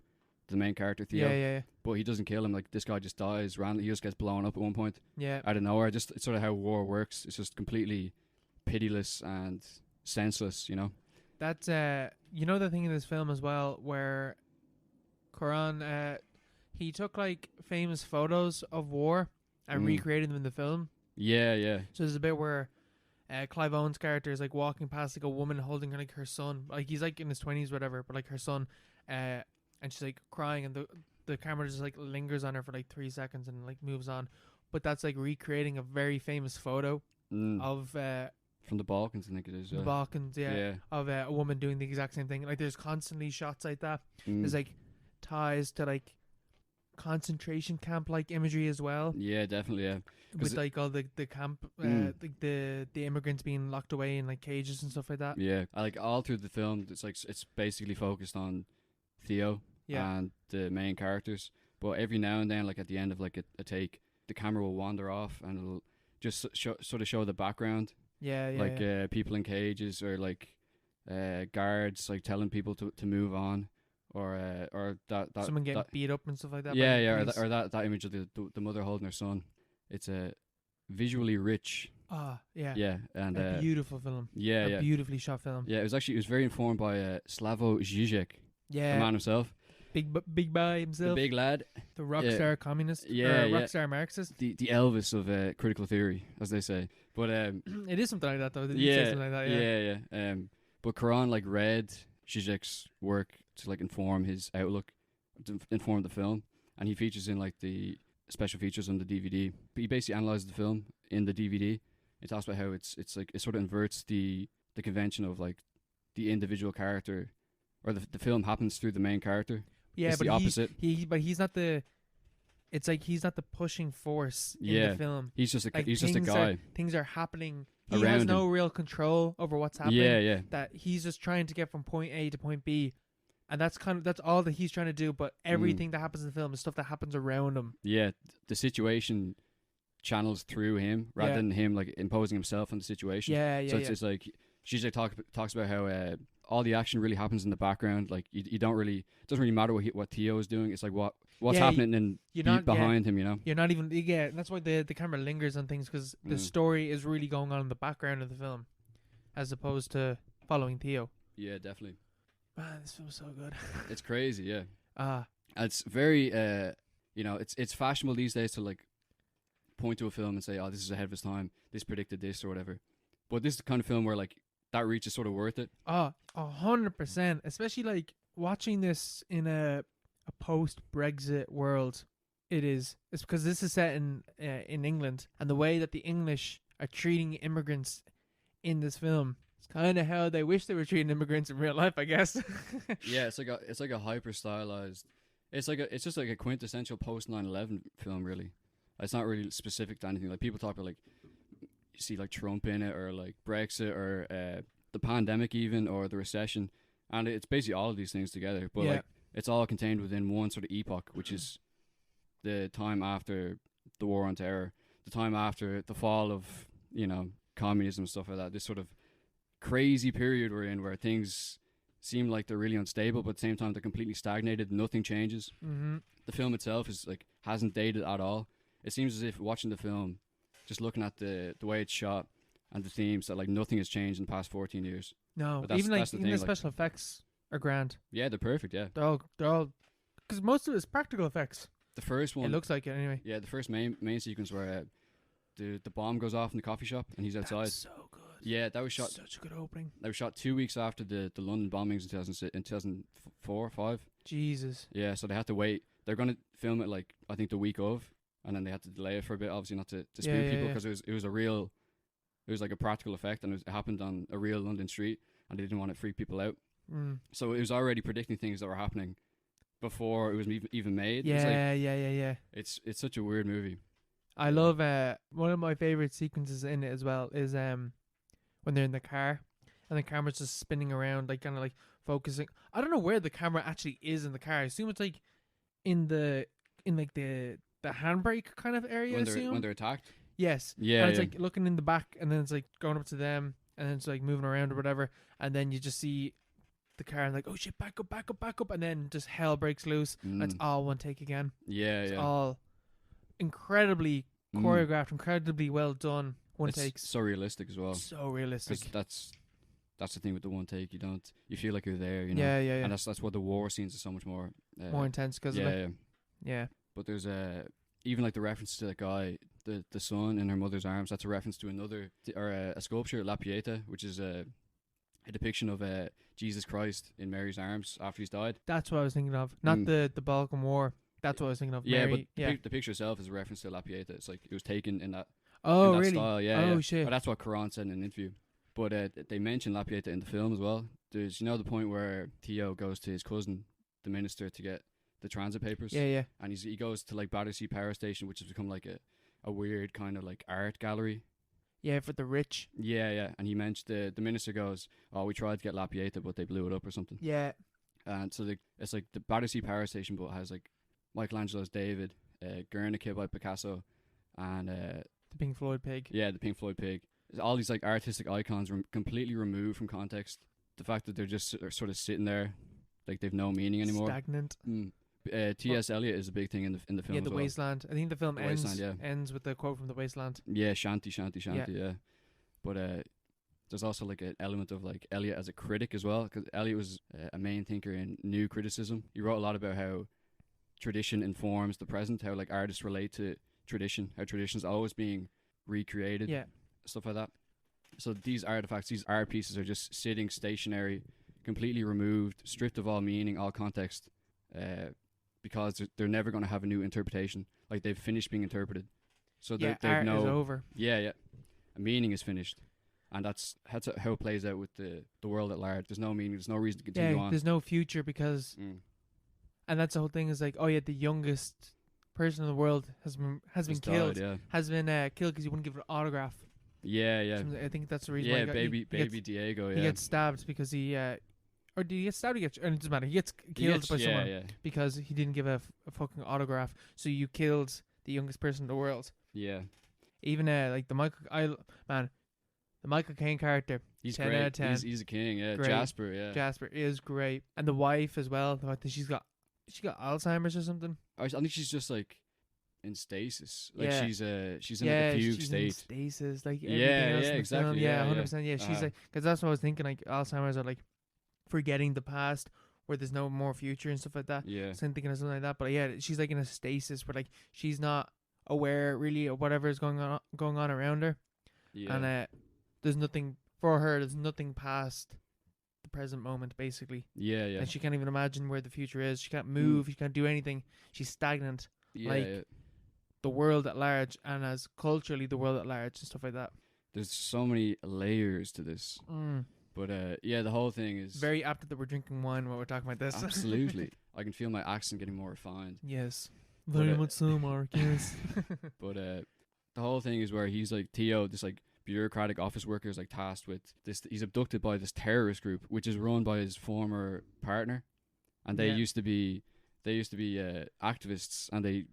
the main character Theo. Yeah. But he doesn't kill him. Like this guy just dies randomly. He just gets blown up at one point. Yeah. Out of nowhere. It's sort of how war works. It's just completely pitiless and senseless, you know. That's you know the thing in this film as well where Koran he took like famous photos of war and recreated them in the film. Yeah, yeah. So there's a bit where Clive Owen's character is like walking past like a woman holding like her son, like he's like in his 20s, whatever, but like her son, and she's like crying, and the camera just like lingers on her for like 3 seconds and like moves on. But that's like recreating a very famous photo of from the Balkans, I think it is. The Balkans, yeah. Of a woman doing the exact same thing. Like there's constantly shots like that. There's like ties to like concentration camp like imagery as well. Yeah, definitely. Yeah, with like all the camp, like the immigrants being locked away in like cages and stuff like that. Yeah, like all through the film, it's basically focused on Theo and the main characters. But every now and then, like at the end of like a take, the camera will wander off and it'll just sort of show the background. People in cages, or like guards like telling people to move on, or that someone getting beat up and stuff like that. Or that image of the mother holding her son. It's a visually rich. And a beautiful film. Beautifully shot film. Yeah, it was very informed by Slavoj Žižek, the man himself. Big guy himself. The big lad. The rock star communist. Rock star Marxist. The Elvis of critical theory, as they say. But it is something like that, though. Say something like that, but Koran like read Zizek's work to like inform his outlook, to inform the film, and he features in like the special features on the DVD. But he basically analyzes the film in the DVD. It talks about how it's like it sort of inverts the convention of like the individual character, or the film happens through the main character. Yeah, it's but the opposite. He's not the. It's like he's not the pushing force in the film. He's just like just a guy. Things are happening. He around has no him. real control over what's happening. Yeah. That he's just trying to get from point A to point B, and that's all that he's trying to do. But everything that happens in the film is stuff that happens around him. Yeah, the situation channels through him rather than him like imposing himself on the situation. It's like she talks about how all the action really happens in the background. Like you don't really, it doesn't really matter what Theo is doing. It's like what's happening behind him. You know, you're not even. Yeah, that's why the camera lingers on things, because the story is really going on in the background of the film, as opposed to following Theo. Yeah, definitely. Man, this film's so good. It's crazy. Yeah. It's very it's fashionable these days to like point to a film and say, oh, this is ahead of its time. This predicted this or whatever. But this is the kind of film where like that reach is sort of worth it. 100%. Especially like watching this in a post-Brexit world. It's because this is set in England, and the way that the English are treating immigrants in this film, it's kind of how they wish they were treating immigrants in real life, I guess. Yeah, it's like a hyper stylized. It's just like a quintessential post 9/11 film, really. It's not really specific to anything. Like people talk about like, you see like Trump in it, or like Brexit, or the pandemic even, or the recession, and it's basically all of these things together. But like it's all contained within one sort of epoch, which is the time after the War on Terror, the time after the fall of communism and stuff like that. This sort of crazy period we're in, where things seem like they're really unstable, but at the same time they're completely stagnated. Nothing changes. The film itself is like hasn't dated at all. It seems as if watching the film, just looking at the way it's shot and the themes, that like nothing has changed in the past 14 years. No, even the special effects are grand. Yeah, they're perfect. Yeah, they're all because most of it's practical effects. The first one, it looks like it anyway. Yeah, the first main sequence where the bomb goes off in the coffee shop and he's outside. That's so good. Yeah, that was shot. Such a good opening. That was shot 2 weeks after the London bombings in 2004 or 5. Jesus. Yeah, so they had to wait. They're gonna film it like I think the week of, and then they had to delay it for a bit, obviously not to spook people, because it was like a practical effect, and it happened on a real London street, and they didn't want to freak people out. So it was already predicting things that were happening before it was even made. Yeah. It's such a weird movie. I love one of my favorite sequences in it as well is when they're in the car and the camera's just spinning around, like kind of like focusing. I don't know where the camera actually is in the car. I assume it's like in the handbrake kind of area. When they're attacked. Yes. Yeah. And it's like looking in the back, and then it's like going up to them, and then it's like moving around or whatever, and then you just see the car and like, oh shit, back up, and then just hell breaks loose, and it's all one take again. Yeah. It's all incredibly choreographed, incredibly well done. One takes. So realistic as well. So realistic. Because that's the thing with the one take. You feel like you're there, you know. Yeah. And that's what the war scenes are so much more intense because of it. Yeah. But there's even like the reference to that guy, the son in her mother's arms. That's a reference to a sculpture, La Pieta, which is a depiction of Jesus Christ in Mary's arms after he's died. That's what I was thinking of. Not the Balkan War. That's what I was thinking of. Yeah, Mary, but the picture itself is a reference to La Pieta. It's like it was taken in that. Oh, in that really? style. Yeah. Oh, yeah. shit. But that's what Karan said in an interview. But they mention La Pieta in the film as well. There's the point where Theo goes to his cousin, the minister, to get the transit papers. Yeah. And he goes to like Battersea Power Station, which has become like a weird kind of like art gallery. Yeah, for the rich. Yeah. And he mentioned the minister goes, "Oh, we tried to get La Pieta, but they blew it up or something." Yeah. And so it's like the Battersea Power Station, but it has like Michelangelo's David, Guernica by Picasso, and the Pink Floyd pig. Yeah, the Pink Floyd pig. All these like artistic icons completely removed from context. The fact that they're just sort of sitting there, like they've no meaning anymore. Stagnant. T.S. Eliot is a big thing in the film. Yeah, the Wasteland. I think the film Wasteland, ends with the quote from the Wasteland. Yeah, shanty. Yeah. But there's also like an element of like Eliot as a critic as well, because Eliot was a main thinker in new criticism. He wrote a lot about how tradition informs the present, how like artists relate to tradition, how tradition's always being recreated. Yeah. Stuff like that. So these artifacts, these art pieces are just sitting stationary, completely removed, stripped of all meaning, all context, because they're never going to have a new interpretation. Like they've finished being interpreted. So art is over. Yeah. A meaning is finished. And that's how it plays out with the world at large. There's no meaning, there's no reason to continue on. There's no future because... And that's the whole thing is like, the youngest person in the world has been killed. Has been killed because he wouldn't give an autograph. Yeah. I think that's the reason. Yeah, baby Diego. Yeah, he gets stabbed because he, or did he get stabbed? It doesn't matter. He gets killed by someone because he didn't give a fucking autograph. So you killed the youngest person in the world. Yeah. Even like the Michael Caine character. He's 10 great. Out of 10. He's a king. Yeah, great. Jasper. Yeah, Jasper is great, and the wife as well. I think she got Alzheimer's or something. I think she's just like in stasis. Like she's in like a fugue state. In stasis, like everything else in the exactly. film. Yeah, 100%. Yeah, she's like, because that's what I was thinking. Like Alzheimer's are like forgetting the past, where there's no more future and stuff like that. Yeah. So I'm thinking of something like that. But yeah, she's like in a stasis where like she's not aware really of whatever is going on around her. Yeah. And there's nothing for her. There's nothing past the present moment, basically. Yeah. And she can't even imagine where the future is. She can't move. She can't do anything. She's stagnant. Yeah. The world at large, and as culturally the world at large and stuff like that. There's so many layers to this. But the whole thing is very apt that we're drinking wine while we're talking about this. Absolutely. I can feel my accent getting more refined. Yes. Very much so, Mark. Yes. But the whole thing is where he's like Theo, this like bureaucratic office worker, is like tasked with this. He's abducted by this terrorist group, which is run by his former partner, and they used to be activists, and they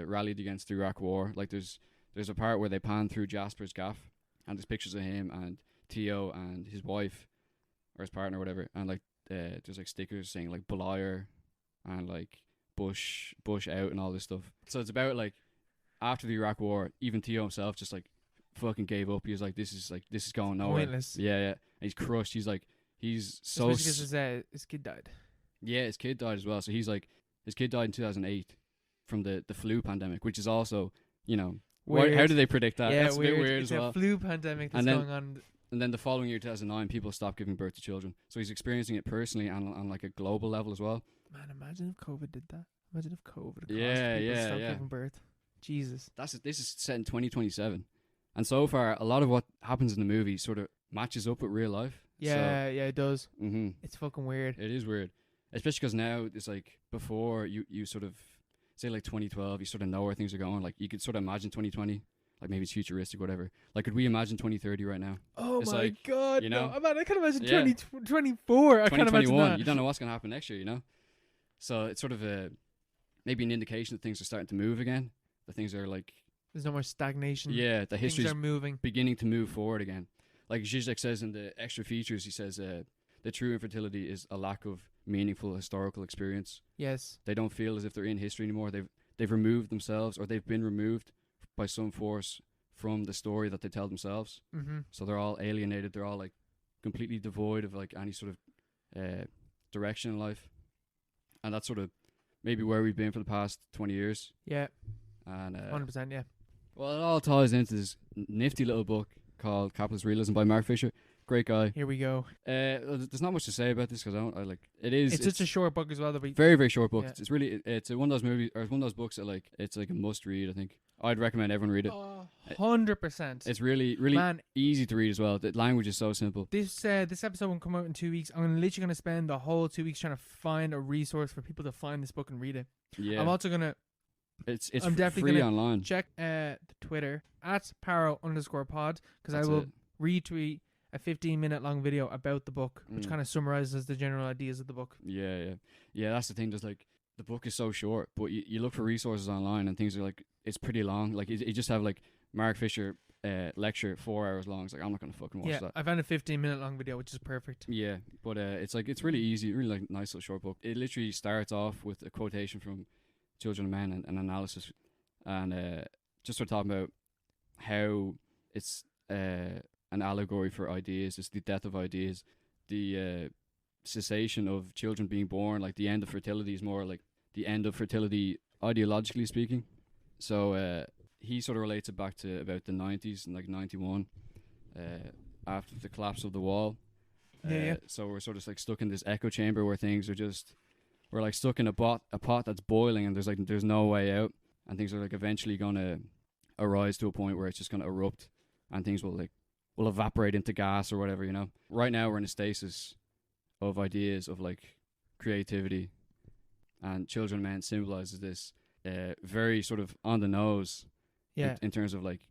rallied against the Iraq War. Like there's a part where they pan through Jasper's gaff, and there's pictures of him and Theo and his wife or his partner or whatever, and like there's like stickers saying like Beliar and like Bush out and all this stuff. So it's about like after the Iraq War, even Theo himself just like fucking gave up. He was like, this is going nowhere. Pointless. Yeah. And he's crushed. He's so because his kid died. Yeah, his kid died as well. So he's like, his kid died in 2008 from the flu pandemic, which is also, weird. How do they predict that? Yeah, that's weird. A bit weird it's as well. It's a flu pandemic that's going on. And then the following year, 2009, people stopped giving birth to children. So he's experiencing it personally and on like a global level as well. Man, imagine if COVID did that. Imagine if COVID caused people to stop giving birth. Jesus. This is set in 2027. And so far, a lot of what happens in the movie sort of matches up with real life. Yeah, it does. Mm-hmm. It's fucking weird. It is weird. Especially because now it's like before you sort of say like 2012, you sort of know where things are going. Like you could sort of imagine 2020, like maybe it's futuristic, whatever. Like could we imagine 2030 right now? Oh it's my like, god! No, man, I can't imagine 2024. I can't imagine that. You don't know what's gonna happen next year, So it's sort of maybe an indication that things are starting to move again. That things are like there's no more stagnation. Yeah, the history are moving, beginning to move forward again. Like Zizek says in the extra features, he says the true infertility is a lack of meaningful historical experience. Yes. They don't feel as if they're in history anymore. They've removed themselves, or they've been removed by some force from the story that they tell themselves. Mm-hmm. So they're all alienated. They're all like completely devoid of like any sort of direction in life. And that's sort of maybe where we've been for the past 20 years. Yeah. And 100%, yeah. well, it all ties into this nifty little book called Capitalist Realism by Mark Fisher. Great guy. Here we go. There's not much to say about this because I like it is. It's such a short book as well. That we very, very short book. Yeah. It's really it's one of those movies or one of those books that like it's like a must read. I think I'd recommend everyone read it. 100%. It's really, really Man, easy to read as well. The language is so simple. this episode won't come out in 2 weeks. I'm literally gonna spend the whole 2 weeks trying to find a resource for people to find this book and read it. Yeah, I'm also gonna it's I'm definitely free gonna online. check the Twitter at Paro_pod because I That's will it. retweet a 15-minute long video about the book, which kind of summarizes the general ideas of the book. Yeah. That's the thing. There's like the book is so short, but you look for resources online and things are like it's pretty long. Like you just have like Mark Fisher lecture 4 hours long. It's like I'm not gonna fucking watch that. I found a 15-minute long video, which is perfect. Yeah, but it's like it's really easy, really like nice little short book. It literally starts off with a quotation from Children of Men and an analysis, and just sort of talking about how it's an allegory for ideas. It's the death of ideas, the cessation of children being born. Like the end of fertility is more like the end of fertility ideologically speaking. So he sort of relates it back to about the 90s and like 91, after the collapse of the wall. Yeah. So we're sort of like stuck in this echo chamber where things are just, we're like stuck in a pot that's boiling and there's no way out, and things are like eventually gonna arise to a point where it's just gonna erupt and things will evaporate into gas or whatever, you know. Right now we're in a stasis of ideas of like creativity, and Children of Men symbolizes this very sort of on the nose in terms of like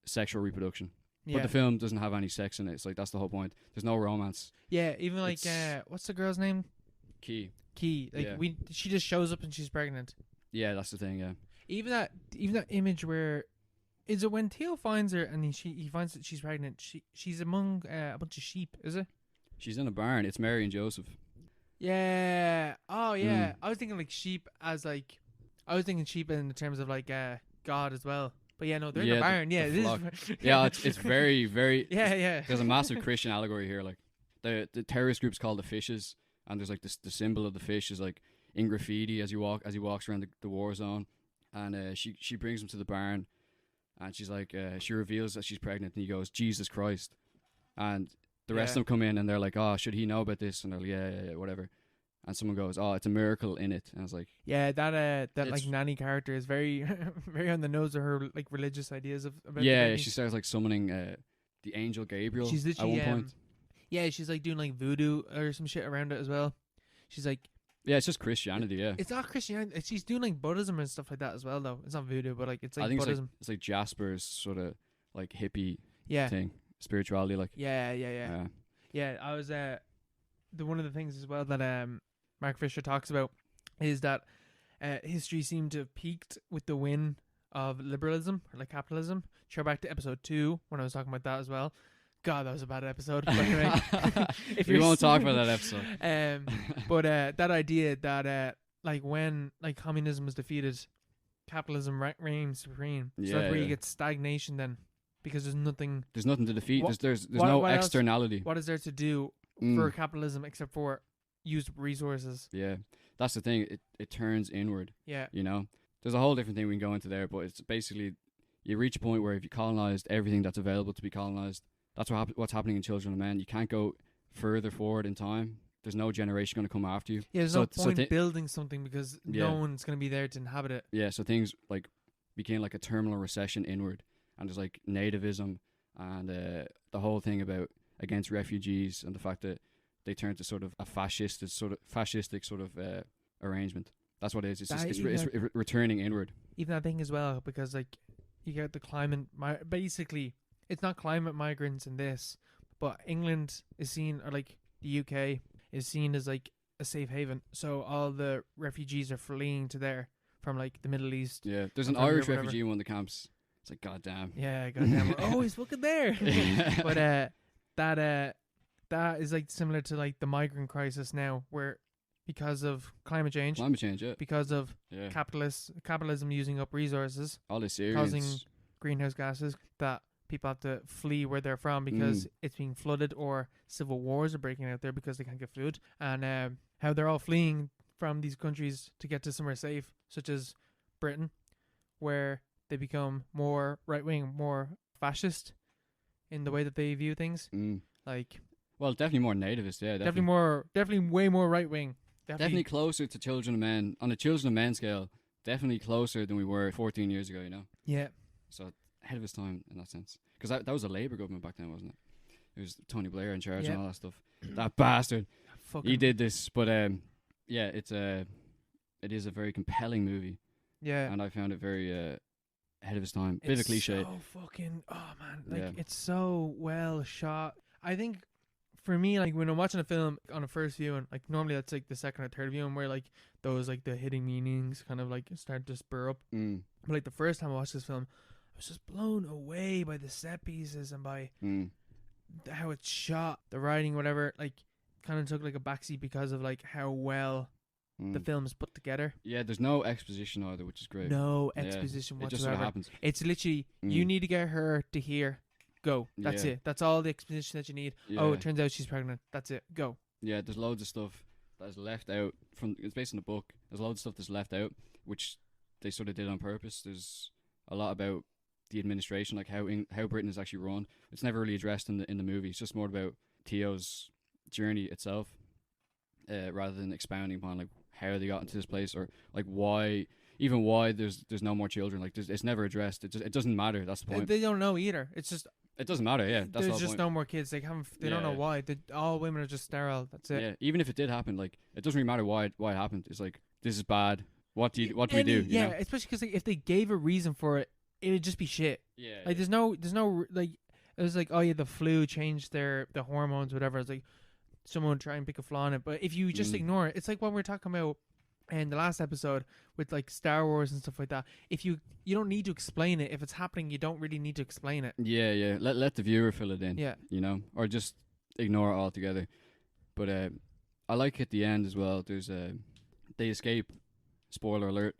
sexual reproduction. But the film doesn't have any sex in it. It's like that's the whole point. There's no romance. Yeah, even like what's the girl's name? Key. Like she just shows up and she's pregnant. Yeah, that's the thing. Yeah. Even that image where is it when Theo finds her and he finds that she's pregnant? She's among a bunch of sheep, is it? She's in a barn. It's Mary and Joseph. Yeah. Oh yeah. I was thinking like sheep as like I was thinking sheep in the terms of like God as well. But yeah, no, they're in the barn. Yeah, it's very, very. Yeah. There's a massive Christian allegory here. Like the terrorist group's called the Fishes, and there's like the symbol of the fish is like in graffiti as he walks around the war zone, and she brings him to the barn, and she's like she reveals that she's pregnant, and he goes, Jesus Christ, and the rest of them come in and they're like, oh, should he know about this? And they're like, yeah, whatever. And someone goes, oh, it's a miracle in it. And I was like, yeah, that like nanny character is very very on the nose of her like religious ideas about she starts like summoning the angel Gabriel she's at one point. Yeah, she's like doing like voodoo or some shit around it as well. She's like, yeah, it's just Christianity. Yeah, it's not Christianity. She's doing like Buddhism and stuff like that as well, though. It's not voodoo, but like it's like Buddhism. It's like Jasper's sort of like hippie thing, spirituality. Like yeah. I was one of the things as well that Mark Fisher talks about is that history seemed to have peaked with the win of liberalism or like capitalism. Show back to episode 2 when I was talking about that as well. God, that was a bad episode. But anyway, we won't talk about that episode. But that idea that like when like communism was defeated, capitalism reigned supreme. So that's where you get stagnation then, because there's nothing to defeat. There's no externality. What is there to do for capitalism except for use resources? Yeah, that's the thing. It turns inward. Yeah, you know, there's a whole different thing we can go into there, but it's basically you reach a point where if you colonized everything that's available to be colonized, that's what's happening in Children of Men. You can't go further forward in time. There's no generation going to come after you. Yeah, there's no point building something because no one's going to be there to inhabit it. Yeah, so things like became like a terminal recession inward, and there's like nativism and the whole thing about against refugees and the fact that they turned to sort of a fascistic sort of arrangement. That's what it is. It's returning inward. Even that thing as well, because like you get the climate. Basically, it's not climate migrants in this, but England is seen, or like the UK is seen as like a safe haven. So all the refugees are fleeing to there from like the Middle East. Yeah, there's an Irish refugee in one of the camps. It's like goddamn. Yeah, goddamn. We're always fucking there. But that is like similar to like the migrant crisis now, where because of climate change, yeah, because of capitalism using up resources, all the Syrians greenhouse gases that people have to flee where they're from because it's being flooded, or civil wars are breaking out there because they can't get food, and how they're all fleeing from these countries to get to somewhere safe, such as Britain, where they become more right-wing, more fascist in the way that they view things. Like, well, definitely more nativist, yeah. Definitely way more right-wing. Definitely closer to Children of Men, on a Children of Men scale, definitely closer than we were 14 years ago, you know? Yeah. So ahead of his time in that sense. Because that was a Labour government back then, wasn't it? It was Tony Blair in charge and all that stuff. That bastard. He did this, but yeah, it is a very compelling movie. Yeah. And I found it very ahead of his time. Bit of a cliche. So fucking, oh man, like it's so well shot. I think for me, like when I'm watching a film on a first viewing, like normally that's like the second or third viewing where like those like the hidden meanings kind of like start to spur up. But like the first time I watched this film, I was just blown away by the set pieces and by how it's shot, the writing, whatever. Like kind of took like a backseat because of like how well the film's put together. Yeah, there's no exposition either, which is great. No exposition whatsoever. It just sort of happens. It's literally you need to get her to here. Go. That's it. That's all the exposition that you need. Yeah. Oh, it turns out she's pregnant. That's it. Go. Yeah, there's loads of stuff that is left out from. It's based on the book. There's loads of stuff that's left out, which they sort of did on purpose. There's a lot about the administration, like how Britain is actually run. It's never really addressed in the movie. It's just more about Theo's journey itself, rather than expounding upon like how they got into this place or like why there's no more children. Like it's never addressed. It doesn't matter. That's the point. They don't know either. It's just. It doesn't matter, yeah. That's there's just no more kids. They don't know why. All women are just sterile. That's it. Yeah, even if it did happen, like it doesn't really matter why it happened. It's like this is bad. What do we do? Yeah, you know? Especially because like, if they gave a reason for it, it would just be shit. Yeah. Like there's no like it was like, oh yeah, the flu changed the hormones, whatever. It's like someone would try and pick a flaw in it, but if you just ignore it, it's like what we were talking about in the last episode with like Star Wars and stuff like that. If you don't need to explain it. If it's happening, you don't really need to explain it. Yeah. Let the viewer fill it in. Yeah. You know, or just ignore it altogether. But I like at the end as well. There's they escape. Spoiler alert.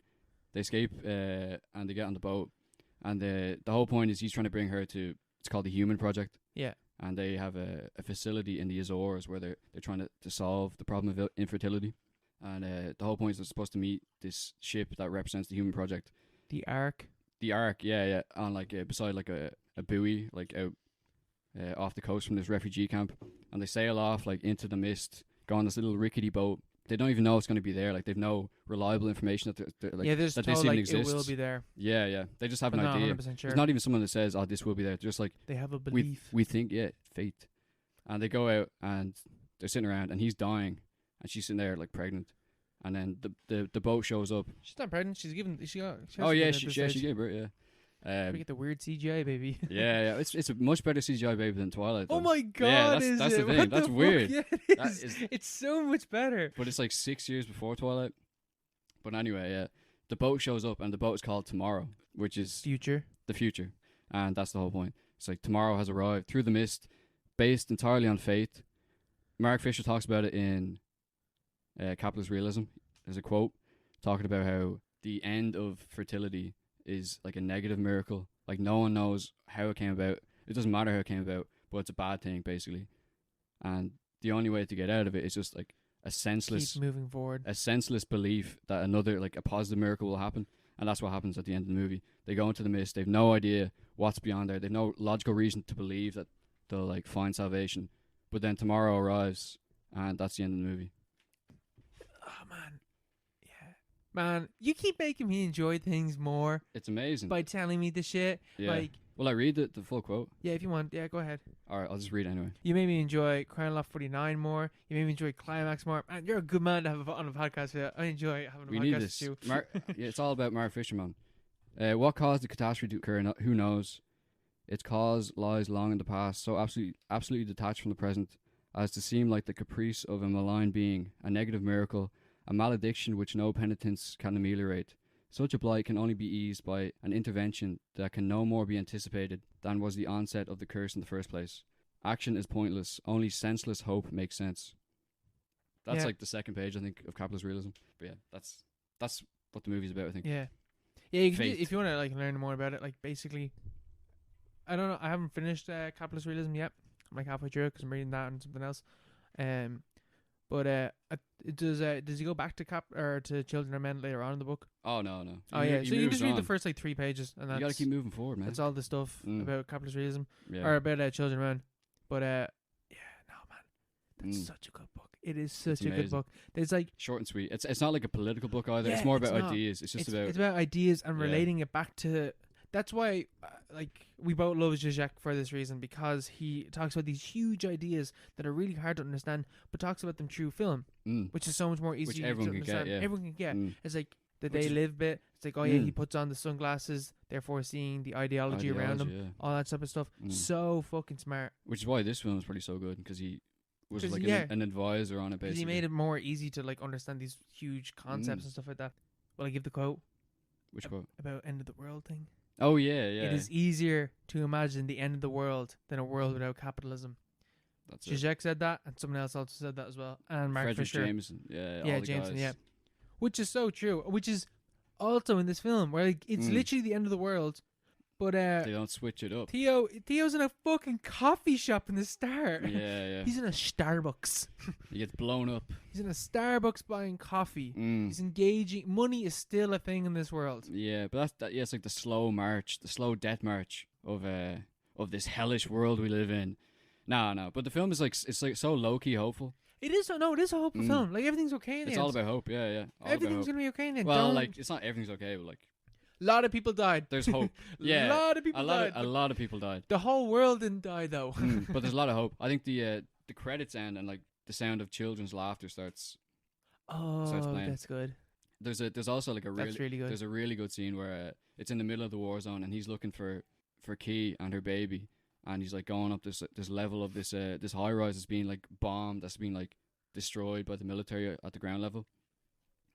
They escape and they get on the boat, and the whole point is he's trying to bring her to. It's called the Human Project. Yeah. And they have a facility in the Azores where they're trying to solve the problem of infertility. And the whole point is they're supposed to meet this ship that represents the Human Project. The Ark. The Ark, yeah. On like beside like a buoy, like out off the coast from this refugee camp. And they sail off like into the mist, go on this little rickety boat. They don't even know it's going to be there. Like they've no reliable information that they're like that this even like exists. it will be there. Yeah. They just have an not idea. 100% sure. There's not even someone that says, "Oh, this will be there." They're just like they have a belief. We think, fate. And they go out and they're sitting around, and he's dying, and she's sitting there like pregnant. And then the boat shows up. She's not pregnant. She gave birth. Yeah. We get the weird CGI baby. Yeah. It's a much better CGI baby than Twilight. Though. Oh my god! Yeah, that's the thing. What that's the weird. Yeah, it is. It's so much better. But it's like 6 years before Twilight. But anyway, yeah, the boat shows up, and the boat is called Tomorrow, which is the future, and that's the whole point. It's like tomorrow has arrived through the mist, based entirely on fate. Mark Fisher talks about it in Capitalist Realism. There's a quote talking about how the end of fertility is like a negative miracle. Like no one knows how it came about. It doesn't matter how it came about, but it's a bad thing basically. And the only way to get out of it is just like a senseless keep moving forward. A senseless belief that another like a positive miracle will happen. And that's what happens at the end of the movie. They go into the mist. They've no idea what's beyond there. They've no logical reason to believe that they'll like find salvation. But then tomorrow arrives, and that's the end of the movie. Oh man, yeah, man, you keep making me enjoy things more. It's amazing by telling me the shit. Yeah. Like, will I read the full quote? Yeah, if you want. Yeah, go ahead. All right, I'll just read it anyway. You made me enjoy Crown Law 49 more. You made me enjoy Climax more. Man, you're a good man to have on a podcast with. I enjoy having a podcast with you. Yeah, it's all about Mark Fisher, man. What caused the catastrophe to occur? Who knows? Its cause lies long in the past, so absolutely detached from the present, as to seem like the caprice of a malign being, a negative miracle, a malediction which no penitence can ameliorate. Such a blight can only be eased by an intervention that can no more be anticipated than was the onset of the curse in the first place. Action is pointless. Only senseless hope makes sense. That's like the second page, I think, of Capitalist Realism. But yeah, that's what the movie's about, I think. Yeah. Yeah, if you want to like learn more about it, like basically I don't know. I haven't finished capitalist realism yet. I'm like halfway through because I'm reading that and something else. But does he go back to to Children of Men later on in the book? Oh no. So you just read the first like 3 pages, and you gotta keep moving forward, man. That's all the stuff about capitalist realism, yeah. or about Children of Men. But man, that's such a good book. It is such a good book. It's like short and sweet. It's not like a political book either. It's more about ideas. It's about ideas and relating it back to. That's why, we both love Zizek for this reason, because he talks about these huge ideas that are really hard to understand, but talks about them through film, which is so much more easy to understand. Everyone can get. It's like the they live bit. It's like, he puts on the sunglasses, therefore seeing the ideology around him, all that type of stuff. So fucking smart. Which is why this film is probably so good, because he was like an advisor on it, basically. He made it more easy to understand these huge concepts and stuff like that. Will I give the quote? Which quote? About end of the world thing. Oh, yeah. It is easier to imagine the end of the world than a world without capitalism. That's Zizek said that, and someone else also said that as well. And Mark Frederick Fisher. Jameson. Yeah, all the Jameson, guys. yeah. Which is so true. Which is also in this film, where it's literally the end of the world, but they don't switch it up. Theo's in a fucking coffee shop in the start. Yeah. He's in a Starbucks. He gets blown up. He's in a Starbucks buying coffee. He's engaging. Money is still a thing in this world. Yeah, but it's like the slow march, the slow death march of this hellish world we live in. No, but the film is it's like so low key hopeful. It is a hopeful film. Like everything's okay in the It's end. all about hope. Yeah. Everything's gonna be okay in the end. Well, it's not everything's okay, but a lot of people died. There's hope. Yeah, a lot of people died. A lot of people died. The whole world didn't die though. But there's a lot of hope. I think the credits end and the sound of children's laughter starts. Starts playing. That's good. There's also that's really good. There's a really good scene where it's in the middle of the war zone and he's looking for Key and her baby, and he's going up this level of this high rise that's being bombed, that's being destroyed by the military at the ground level,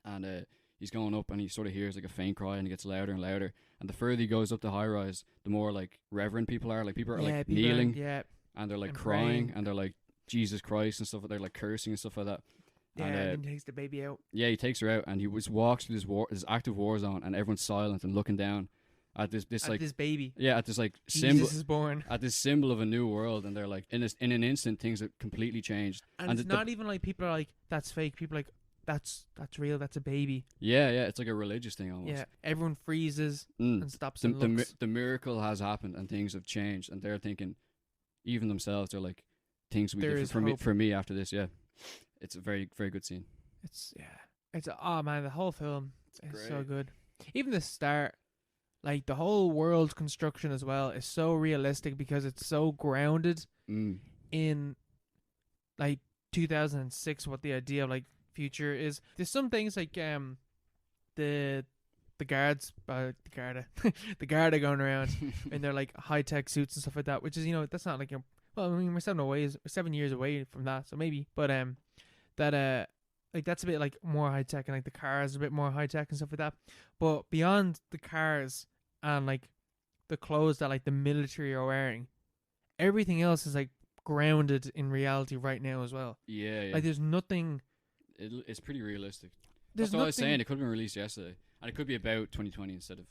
and he's going up and he sort of hears a faint cry and it gets louder and louder, and the further he goes up the high rise, the more reverent people are. People are kneeling, and they're crying praying. and they're Jesus Christ and stuff. They're cursing and stuff like that. Yeah, and he takes the baby out. Yeah, he takes her out and he walks through this active war zone, and everyone's silent and looking down at this baby. Yeah, at this symbol. Jesus is born. At this symbol of a new world, and they're in an instant things have completely changed. And it's not even people are that's fake. People are that's real. That's a baby. Yeah, it's like a religious thing almost. Yeah, everyone freezes and stops and looks. The miracle has happened and things have changed, and they're thinking, even themselves, they're things will be different for me after this. Yeah, it's a very, very good scene. It's the whole film is so good. Even the start. The whole world construction as well is so realistic because it's so grounded in 2006, what the idea of future is. There's some things the guards the guard are going around in their high tech suits and stuff like that, which is that's not we're 7 years away from that, so maybe, but that's a bit more high tech, and the cars are a bit more high tech and stuff like that. But beyond the cars and the clothes that the military are wearing, everything else is grounded in reality right now as well. Yeah. There's nothing. It's pretty realistic. That's what I was saying. It could have been released yesterday, and it could be about 2020 instead of.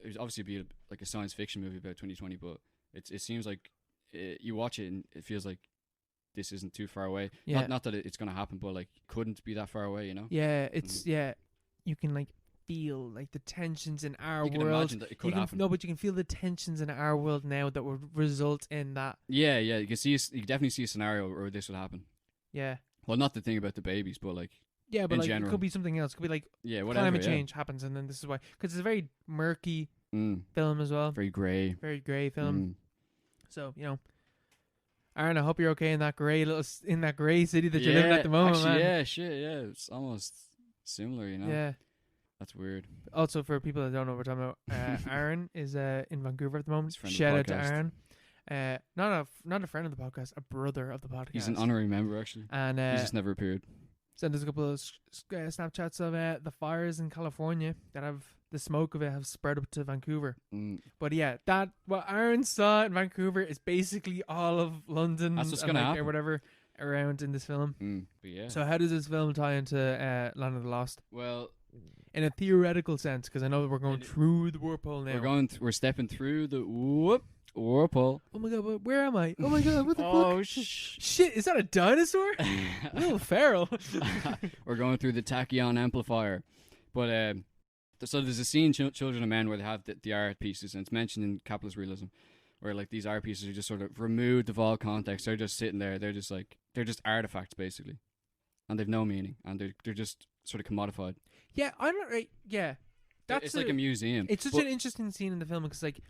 It was obviously be a science fiction movie about 2020, but it seems you watch it and it feels this isn't too far away. Yeah. Not that it's gonna happen, but couldn't be that far away. Yeah, it's you can feel the tensions in our world. You can imagine that it could happen. No, but you can feel the tensions in our world now that would result in that. Yeah. You can see. You can definitely see a scenario where this would happen. Yeah. Well, not the thing about the babies, but yeah, but in general. It could be something else. It could be whatever, climate change happens, and then this is why, because it's a very murky film as well. Very grey film. So Aaron, I hope you're okay in that grey city that you're living at the moment, actually, man. Yeah, shit, yeah, it's almost similar, Yeah. That's weird. Also, for people that don't know what we're talking about, Aaron is in Vancouver at the moment. Friend Shout of the out to podcast. Aaron. Not a friend of the podcast, a brother of the podcast. He's an honorary member, actually. And he's just never appeared. Sent us a couple of Snapchats of the fires in California that have the smoke of it have spread up to Vancouver. But yeah, what Aaron saw in Vancouver is basically all of London. That's what's gonna happen, or whatever around in this film. But yeah. So how does this film tie into Land of the Lost? Well, in a theoretical sense, because I know that we're going through the warp hole now. We're stepping through the whoop. Whirlpool. Oh my god, where am I? Oh my god, what the Oh, fuck? Shit, is that a dinosaur? Little feral. We're going through the tachyon amplifier. But so there's a scene, Children of Men, where they have the art pieces, and it's mentioned in capitalist realism, where like these art pieces are just sort of removed of all context. They're just sitting there. They're just artifacts basically, and they've no meaning, and they're just sort of commodified. Yeah, I don't. Right, yeah, It's like a museum. It's such an interesting scene in the film because like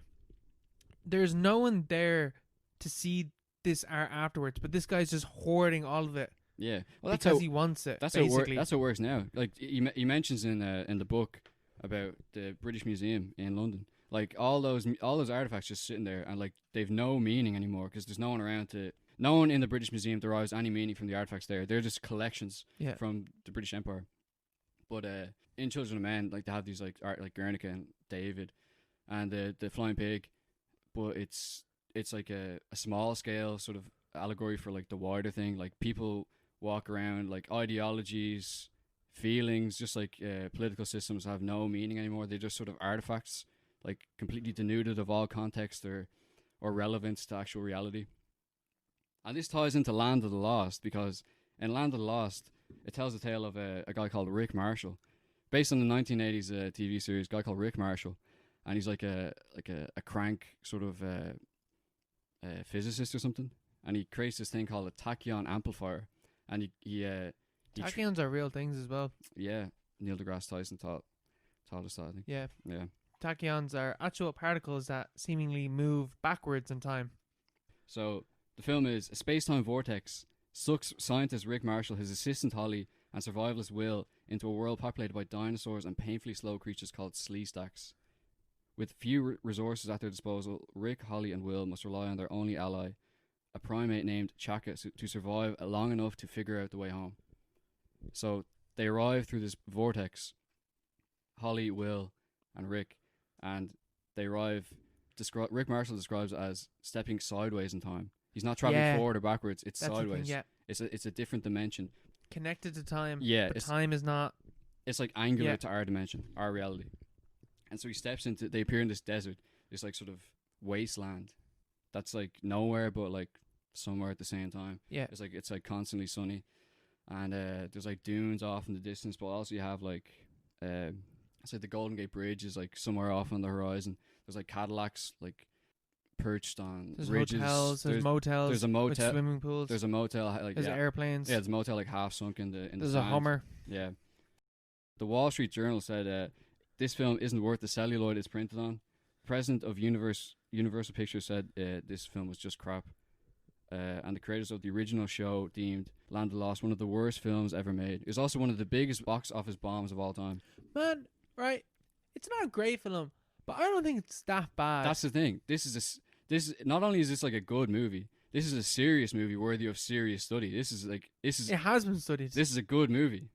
there's no one there to see this art afterwards, but this guy's just hoarding all of it. Yeah, well, because he wants it. That's basically. That's how it works now. Like he mentions in the book about the British Museum in London. Like all those artifacts just sitting there, and like they've no meaning anymore because there's no one around to. No one in the British Museum derives any meaning from the artifacts there. They're just collections from the British Empire. But in Children of Men, like they have these like art like Guernica and David, and the Flying Pig, but it's like a small scale sort of allegory for like the wider thing. Like people walk around, like ideologies, feelings, just like political systems have no meaning anymore. They're just sort of artifacts, like completely denuded of all context or relevance to actual reality. And this ties into Land of the Lost, because in Land of the Lost, it tells the tale of a guy called Rick Marshall, based on the 1980s TV series. A guy called Rick Marshall, and he's like a crank sort of physicist or something, and he creates this thing called a tachyon amplifier, and he tachyons are real things as well. Yeah, Neil deGrasse Tyson taught us that, I think. Yeah. Tachyons are actual particles that seemingly move backwards in time. So the film is a space-time vortex sucks scientist Rick Marshall, his assistant Holly, and survivalist Will into a world populated by dinosaurs and painfully slow creatures called slee stacks. With few resources at their disposal, Rick, Holly, and Will must rely on their only ally, a primate named Chaka, to survive long enough to figure out the way home. So they arrive through this vortex, Holly, Will, and Rick, and they arrive. Rick Marshall describes it as stepping sideways in time. He's not traveling forward or backwards. It's that's sideways. Thing, It's a different dimension. Connected to time. Yeah. But time is not. It's like angular to our dimension, our reality. And so he steps into. They appear in this desert, this like sort of wasteland, that's like nowhere but like somewhere at the same time. Yeah. It's like constantly sunny, and there's like dunes off in the distance, but also you have like it's like the Golden Gate Bridge is like somewhere off on the horizon. There's like Cadillacs like perched on ridges. There's motels. There's a motel. With swimming pools. There's a motel. Like there's airplanes. Yeah, there's a motel like half sunk in the. There's a Hummer. Yeah. The Wall Street Journal said this film isn't worth the celluloid it's printed on. The president of Universal Pictures said this film was just crap. And the creators of the original show deemed Land of the Lost one of the worst films ever made. It was also one of the biggest box office bombs of all time. Man, right? It's not a great film, but I don't think it's that bad. That's the thing. This is not only is this like a good movie, this is a serious movie worthy of serious study. This is. It has been studied. This is a good movie.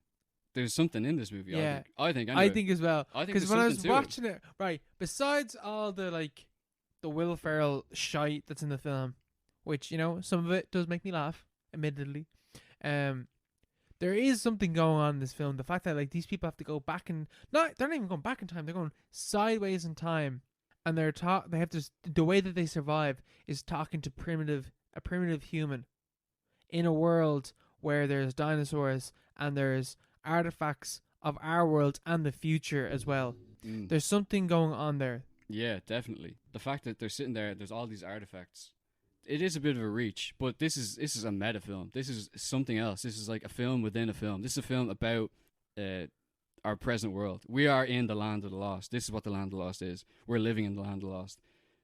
There's something in this movie. Yeah, I think. Anyway. I think as well. Because when I was watching it, right, besides all the the Will Ferrell shite that's in the film, which some of it does make me laugh, admittedly, there is something going on in this film. The fact that these people have to go back they're not even going back in time. They're going sideways in time, and they have to. The way that they survive is talking to a primitive human, in a world where there's dinosaurs and there's artifacts of our world and the future as well. There's something going on there. Yeah, definitely. The fact that they're sitting there's all these artifacts. It is a bit of a reach, but this is a meta film. This is something else. This is like a film within a film. This is a film about our present world. We are in the Land of the Lost. This is what the Land of the Lost is. We're living in the Land of the Lost.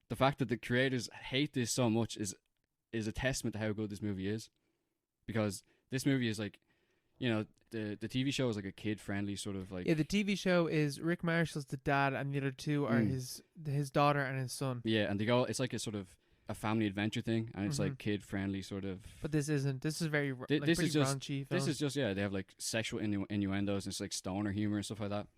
The fact that the creators hate this so much is a testament to how good this movie is, because this movie is the TV show is like a kid-friendly sort of the TV show is Rick Marshall's the dad, and the other two are his daughter and his son. Yeah, and they go. It's like a sort of a family adventure thing, and it's like kid-friendly sort of. But this isn't. This is very this is just raunchy film. This is just they have sexual innuendos. And it's like stoner humor and stuff like that.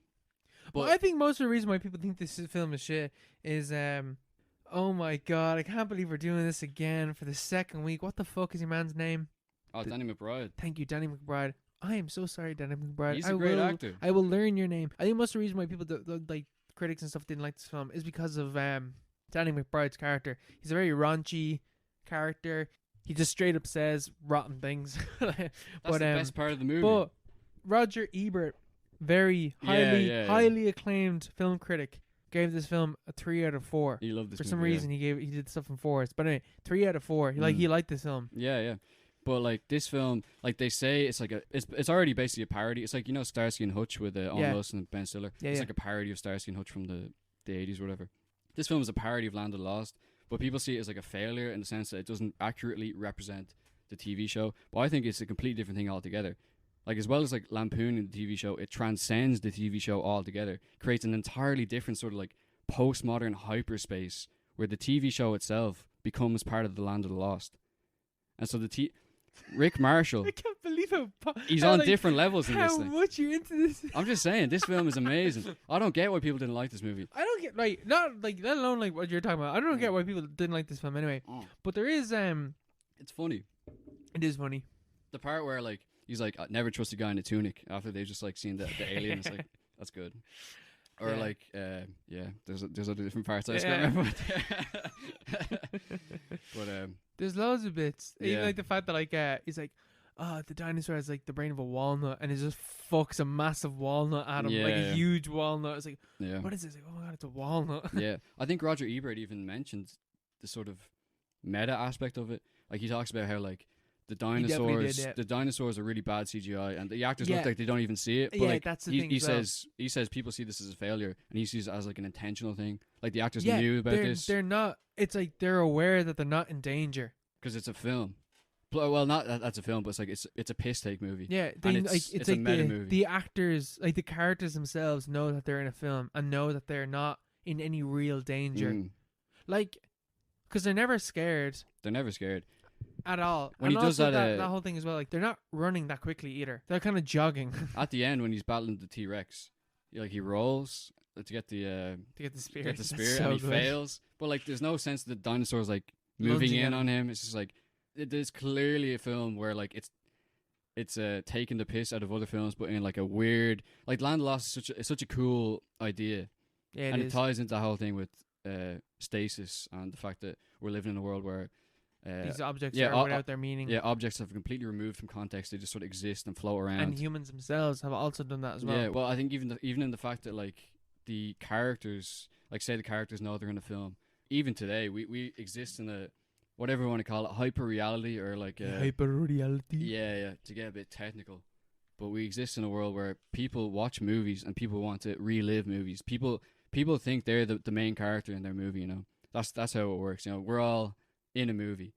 But I think most of the reason why people think this film is shit is oh my god, I can't believe we're doing this again for the second week. What the fuck is your man's name? Oh, Danny McBride. Thank you, Danny McBride. I am so sorry, Danny McBride. He's a great actor. I will learn your name. I think most of the reason why people, critics and stuff, didn't like this film is because of Danny McBride's character. He's a very raunchy character. He just straight up says rotten things. That's the best part of the movie. But Roger Ebert, very highly acclaimed film critic, gave this film a 3 out of 4. He loved this For movie, some reason, he did stuff in 4s. But anyway, 3 out of 4. He liked this film. Yeah. But like this film, like they say, it's like it's already basically a parody. It's like, you know, Starsky and Hutch with Owen Wilson and Ben Stiller. It's like a parody of Starsky and Hutch from the 80s or whatever. This film is a parody of Land of the Lost, but people see it as like a failure in the sense that it doesn't accurately represent the TV show. But I think it's a completely different thing altogether. Like, as well as like lampooning the TV show, it transcends the TV show altogether. Creates an entirely different sort of like postmodern hyperspace where the TV show itself becomes part of the Land of the Lost. And so Rick Marshall, I can't believe he's on different levels in this how thing. much you're into this. I'm just saying, this film is amazing. I don't get why people didn't like this movie. I don't get, like, not like, let alone like what you're talking about. I don't get why people didn't like this film anyway. But there is it's funny. It is funny. The part where like he's like, I never trust a guy in a tunic after they just like seen the alien. It's like, that's good. Or like there's other different parts I just can't remember. But there's loads of bits. Even like the fact that like he's like, oh, the dinosaur has like the brain of a walnut, and it just fucks a massive walnut at him, like a huge walnut. It's like, what is this? Like, oh my god, it's a walnut. Yeah, I think Roger Ebert even mentioned the sort of meta aspect of it. Like, he talks about how like the dinosaurs are really bad CGI, and the actors look like they don't even see it. But like, that's the thing. He says people see this as a failure, and he sees it as like an intentional thing. Like, the actors knew about this. They're not. It's like they're aware that they're not in danger because it's a film. Well, not that's a film, but it's like it's a piss take movie. Yeah, it's like a meta movie. The actors, like the characters themselves, know that they're in a film and know that they're not in any real danger. Like, because they're never scared. They're never scared at all. When he does that whole thing as well, like they're not running that quickly either. They're kind of jogging. At the end, when he's battling the T-Rex, like he rolls to get the spear, and he fails. But like, there's no sense that the dinosaur's like moving in on him. It's just like, there's clearly a film where like it's taking the piss out of other films, but in like a weird, like Land of the Lost is such a cool idea. Yeah, it ties into the whole thing with stasis and the fact that we're living in a world where these objects are without their meaning. Yeah, objects have completely removed from context. They just sort of exist and float around. And humans themselves have also done that as well. Yeah, well, I think even in the fact that like the characters, like say the characters know they're in a film. Even today, we exist in a, whatever you want to call it, hyper reality or like hyper reality. Yeah, to get a bit technical. But we exist in a world where people watch movies and people want to relive movies. People think they're the main character in their movie. You know, that's how it works. You know, we're all in a movie.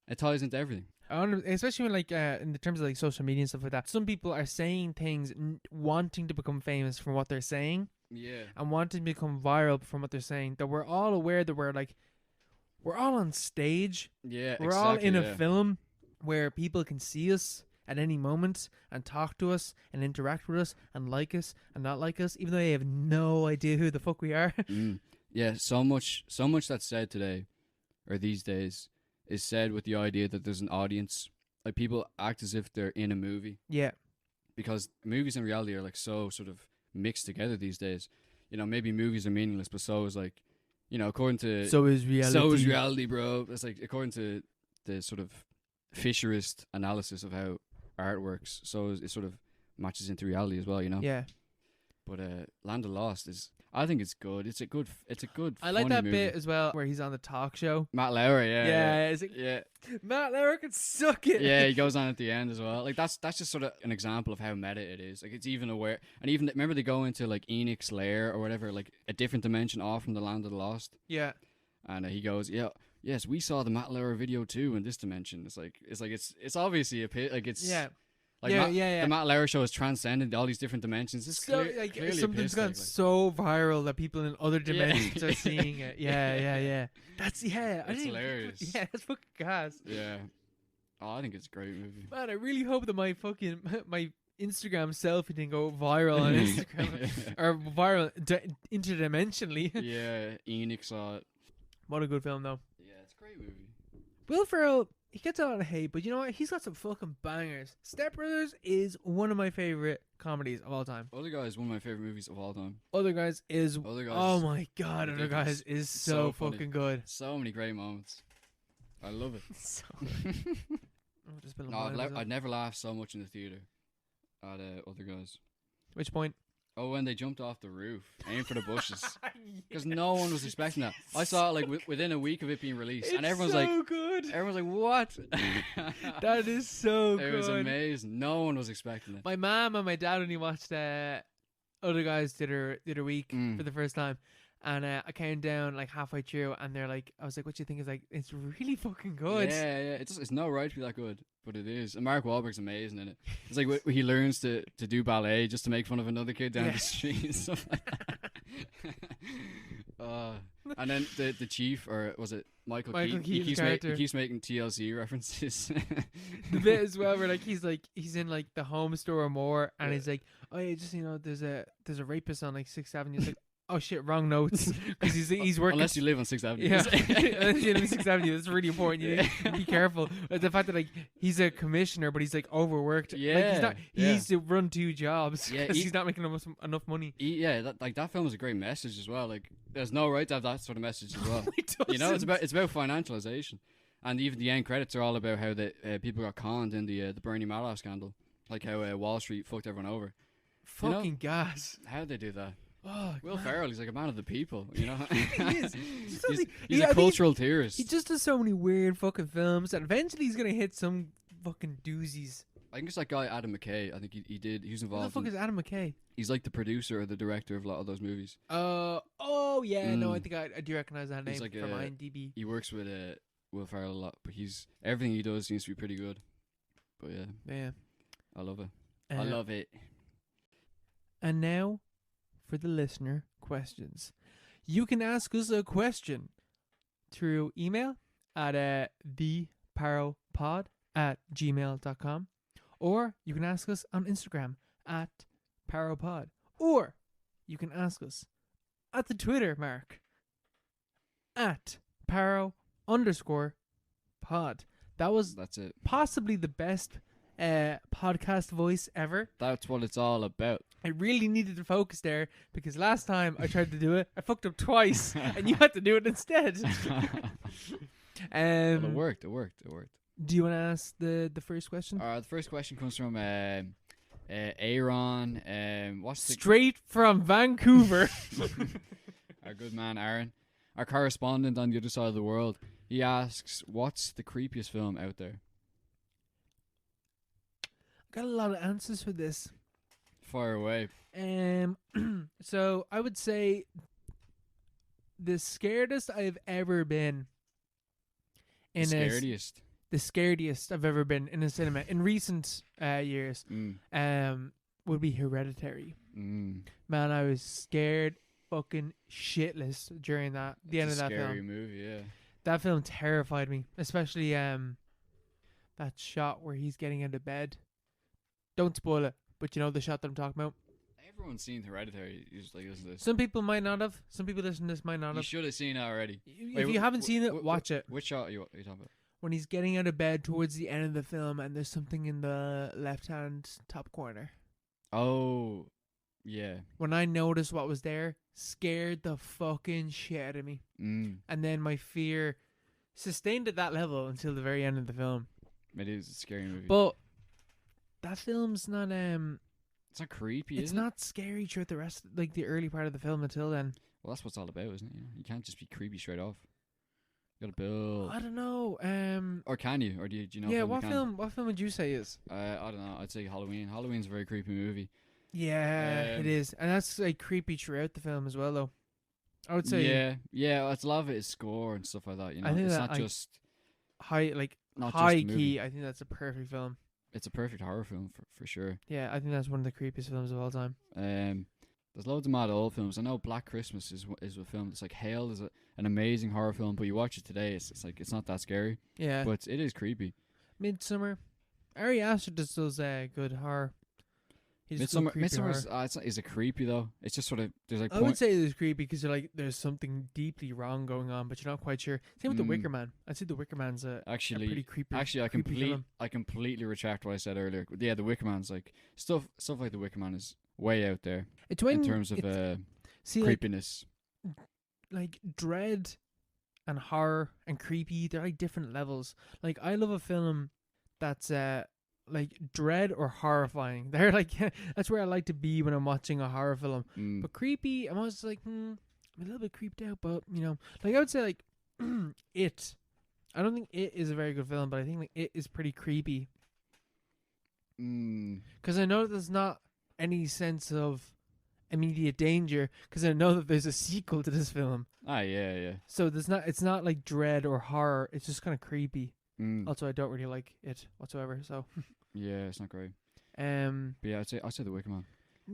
It ties into everything. Especially when like in the terms of like social media and stuff like that. Some people are saying things wanting to become famous from what they're saying. Yeah. And wanting to become viral from what they're saying. That we're all aware that we're all on stage. Yeah, we're all in a film where people can see us at any moment and talk to us and interact with us and like us and not like us, even though they have no idea who the fuck we are. Yeah, so much that's said today, or these days, is said with the idea that there's an audience. Like, people act as if they're in a movie. Yeah. Because movies and reality are like so sort of mixed together these days. You know, maybe movies are meaningless, but so is like, you know, according to... So is reality. So is reality, bro. It's like, according to the sort of Fisherist analysis of how art works, so it sort of matches into reality as well, you know? Yeah. But Land of Lost is... I think it's good. It's a good I like that movie. Bit as well where he's on the talk show. Matt Lauer, yeah. Matt Lauer can suck it. Yeah, he goes on at the end as well. Like, that's just sort of an example of how meta it is. Like, it's even aware, and even remember they go into like Enoch's lair or whatever, like a different dimension off from the Land of the Lost. Yeah. And he goes, yes, we saw the Matt Lauer video too in this dimension. It's obviously a pit. Like, it's Like the Matt Lauer show has transcended all these different dimensions. It's so, clearly something's gone so viral that people in other dimensions are seeing it. Yeah. That's It's hilarious. Yeah, that's fucking gas. Yeah. Oh, I think it's a great movie. Man, I really hope that my Instagram selfie didn't go viral on Instagram or viral interdimensionally. Yeah, Enoch saw it. What a good film, though. Yeah, it's a great movie. Will Ferrell, he gets a lot of hate, but you know what? He's got some fucking bangers. Step Brothers is one of my favorite comedies of all time. Other Guys is one of my favorite movies of all time. Other Guys is. Other Guys Oh my god, Other Guys is so funny. fucking good. So many great moments. I love it. So I'd never laughed so much in the theater at Other Guys. Which point? Oh, when they jumped off the roof, aimed for the bushes, because no one was expecting that. I saw it like within a week of it being released, and everyone's so like, good. Everyone's like, what? That is so good. It was amazing. No one was expecting it. My mom and my dad only watched Other Guys did her week for the first time. And I came down like halfway through, and they're like, I was like, what do you think? It's like, it's really fucking good. Yeah. It's not right to be that good, but it is. And Mark Wahlberg's amazing in it. It's like he learns to do ballet just to make fun of another kid down the street and stuff like that. And then the chief, or was it Michael Keaton? He keeps making TLC references. The bit as well where like he's in like the home store more, and he's like, oh yeah, just there's a rapist on like 6th Avenue. He's like, oh shit, wrong notes, because he's working. Unless you live on 6th Avenue. Yeah, unless you live on 6th Avenue, that's really important. You need to be careful. The fact that like he's a commissioner, but he's like overworked. Yeah, he needs to run 2 jobs because he's not making enough money. That film is a great message as well. Like, there's no right to have that sort of message as well. You know, it's about financialization, and even the end credits are all about how the people got conned in the Bernie Madoff scandal, like how Wall Street fucked everyone over. Fucking gas. How'd they do that? Oh, Will Ferrell, he's like a man of the people, you know. He is. He's a cultural theorist. He just does so many weird fucking films, and eventually he's gonna hit some fucking doozies. I think it's that guy Adam McKay. I think he was involved. Who the fuck is Adam McKay? He's like the producer or the director of a lot of those movies. No, I think I do recognize that name from IMDb. He works with Will Ferrell a lot, but everything he does seems to be pretty good. But yeah, I love it. I love it. And now, for the listener questions. You can ask us a question through email at theparopod@gmail.com, or you can ask us on Instagram at paropod, or you can ask us at the Twitter mark at paro_pod. That's it. Possibly the best podcast voice ever. That's what it's all about. I really needed to focus there, because last time I tried to do it, I fucked up twice, and you had to do it instead. Well, it worked. Do you want to ask the first question? The first question comes from Aaron. Straight from Vancouver. Our good man Aaron, our correspondent on the other side of the world. He asks, what's the creepiest film out there? Got a lot of answers for this. Fire away. So I would say the scaredest I've ever been the scariest I've ever been in a cinema in recent years would be Hereditary. Man, I was scared fucking shitless during the end of that film. Scary movie, yeah. That film terrified me, especially that shot where he's getting out of bed. Don't spoil it, but you know the shot that I'm talking about. Everyone's seen Hereditary. Isn't this? Some people might not have. Some people listening to this might not have. You should have seen it already. If you haven't seen it, watch it. Which shot are you talking about? When he's getting out of bed towards the end of the film, and there's something in the left-hand top corner. Oh, yeah. When I noticed what was there, scared the fucking shit out of me. And then my fear sustained at that level until the very end of the film. It is a scary movie. But that film's not it's not creepy, it's not scary throughout the rest, like the early part of the film until then. Well, that's what it's all about, isn't it? You can't just be creepy straight off. You gotta build. I don't know. Or can you? Or do you know? Yeah, what film would you say is? I don't know. I'd say Halloween. Halloween's a very creepy movie. Yeah, it is, and that's like creepy throughout the film as well, though. I would say. Yeah. It's a lot of it is score and stuff like that. You know, I think it's that, not just high key. I think that's a perfect film. It's a perfect horror film for sure. Yeah, I think that's one of the creepiest films of all time. There's loads of mad old films. I know Black Christmas is a film that's like Hail is an amazing horror film, but you watch it today, it's like it's not that scary. Yeah, but it is creepy. Midsummer. Ari Aster just does good horror. He's just good creepy Midsummer's horror. is it creepy though? It's just sort of there's like I would say it was creepy because you're like, there's something deeply wrong going on, but you're not quite sure. Same with The Wicker Man. I'd say The Wicker Man's a pretty creepy. Actually, film. I completely retract what I said earlier. Yeah, The Wicker Man's like stuff like The Wicker Man is way out there It's when in terms of creepiness. Like dread and horror and creepy, they're like different levels. Like I love a film that's like dread or horrifying. They're like that's where I like to be when I'm watching a horror film. But creepy, I'm always like, I'm a little bit creeped out, but like I would say like It. I don't think It is a very good film, but I think like It is pretty creepy. Because I know that there's not any sense of immediate danger, because I know that there's a sequel to this film. Yeah. So it's not like dread or horror. It's just kind of creepy. Also, I don't really like It whatsoever. So yeah, it's not great. But yeah, I'd say The Wicker Man.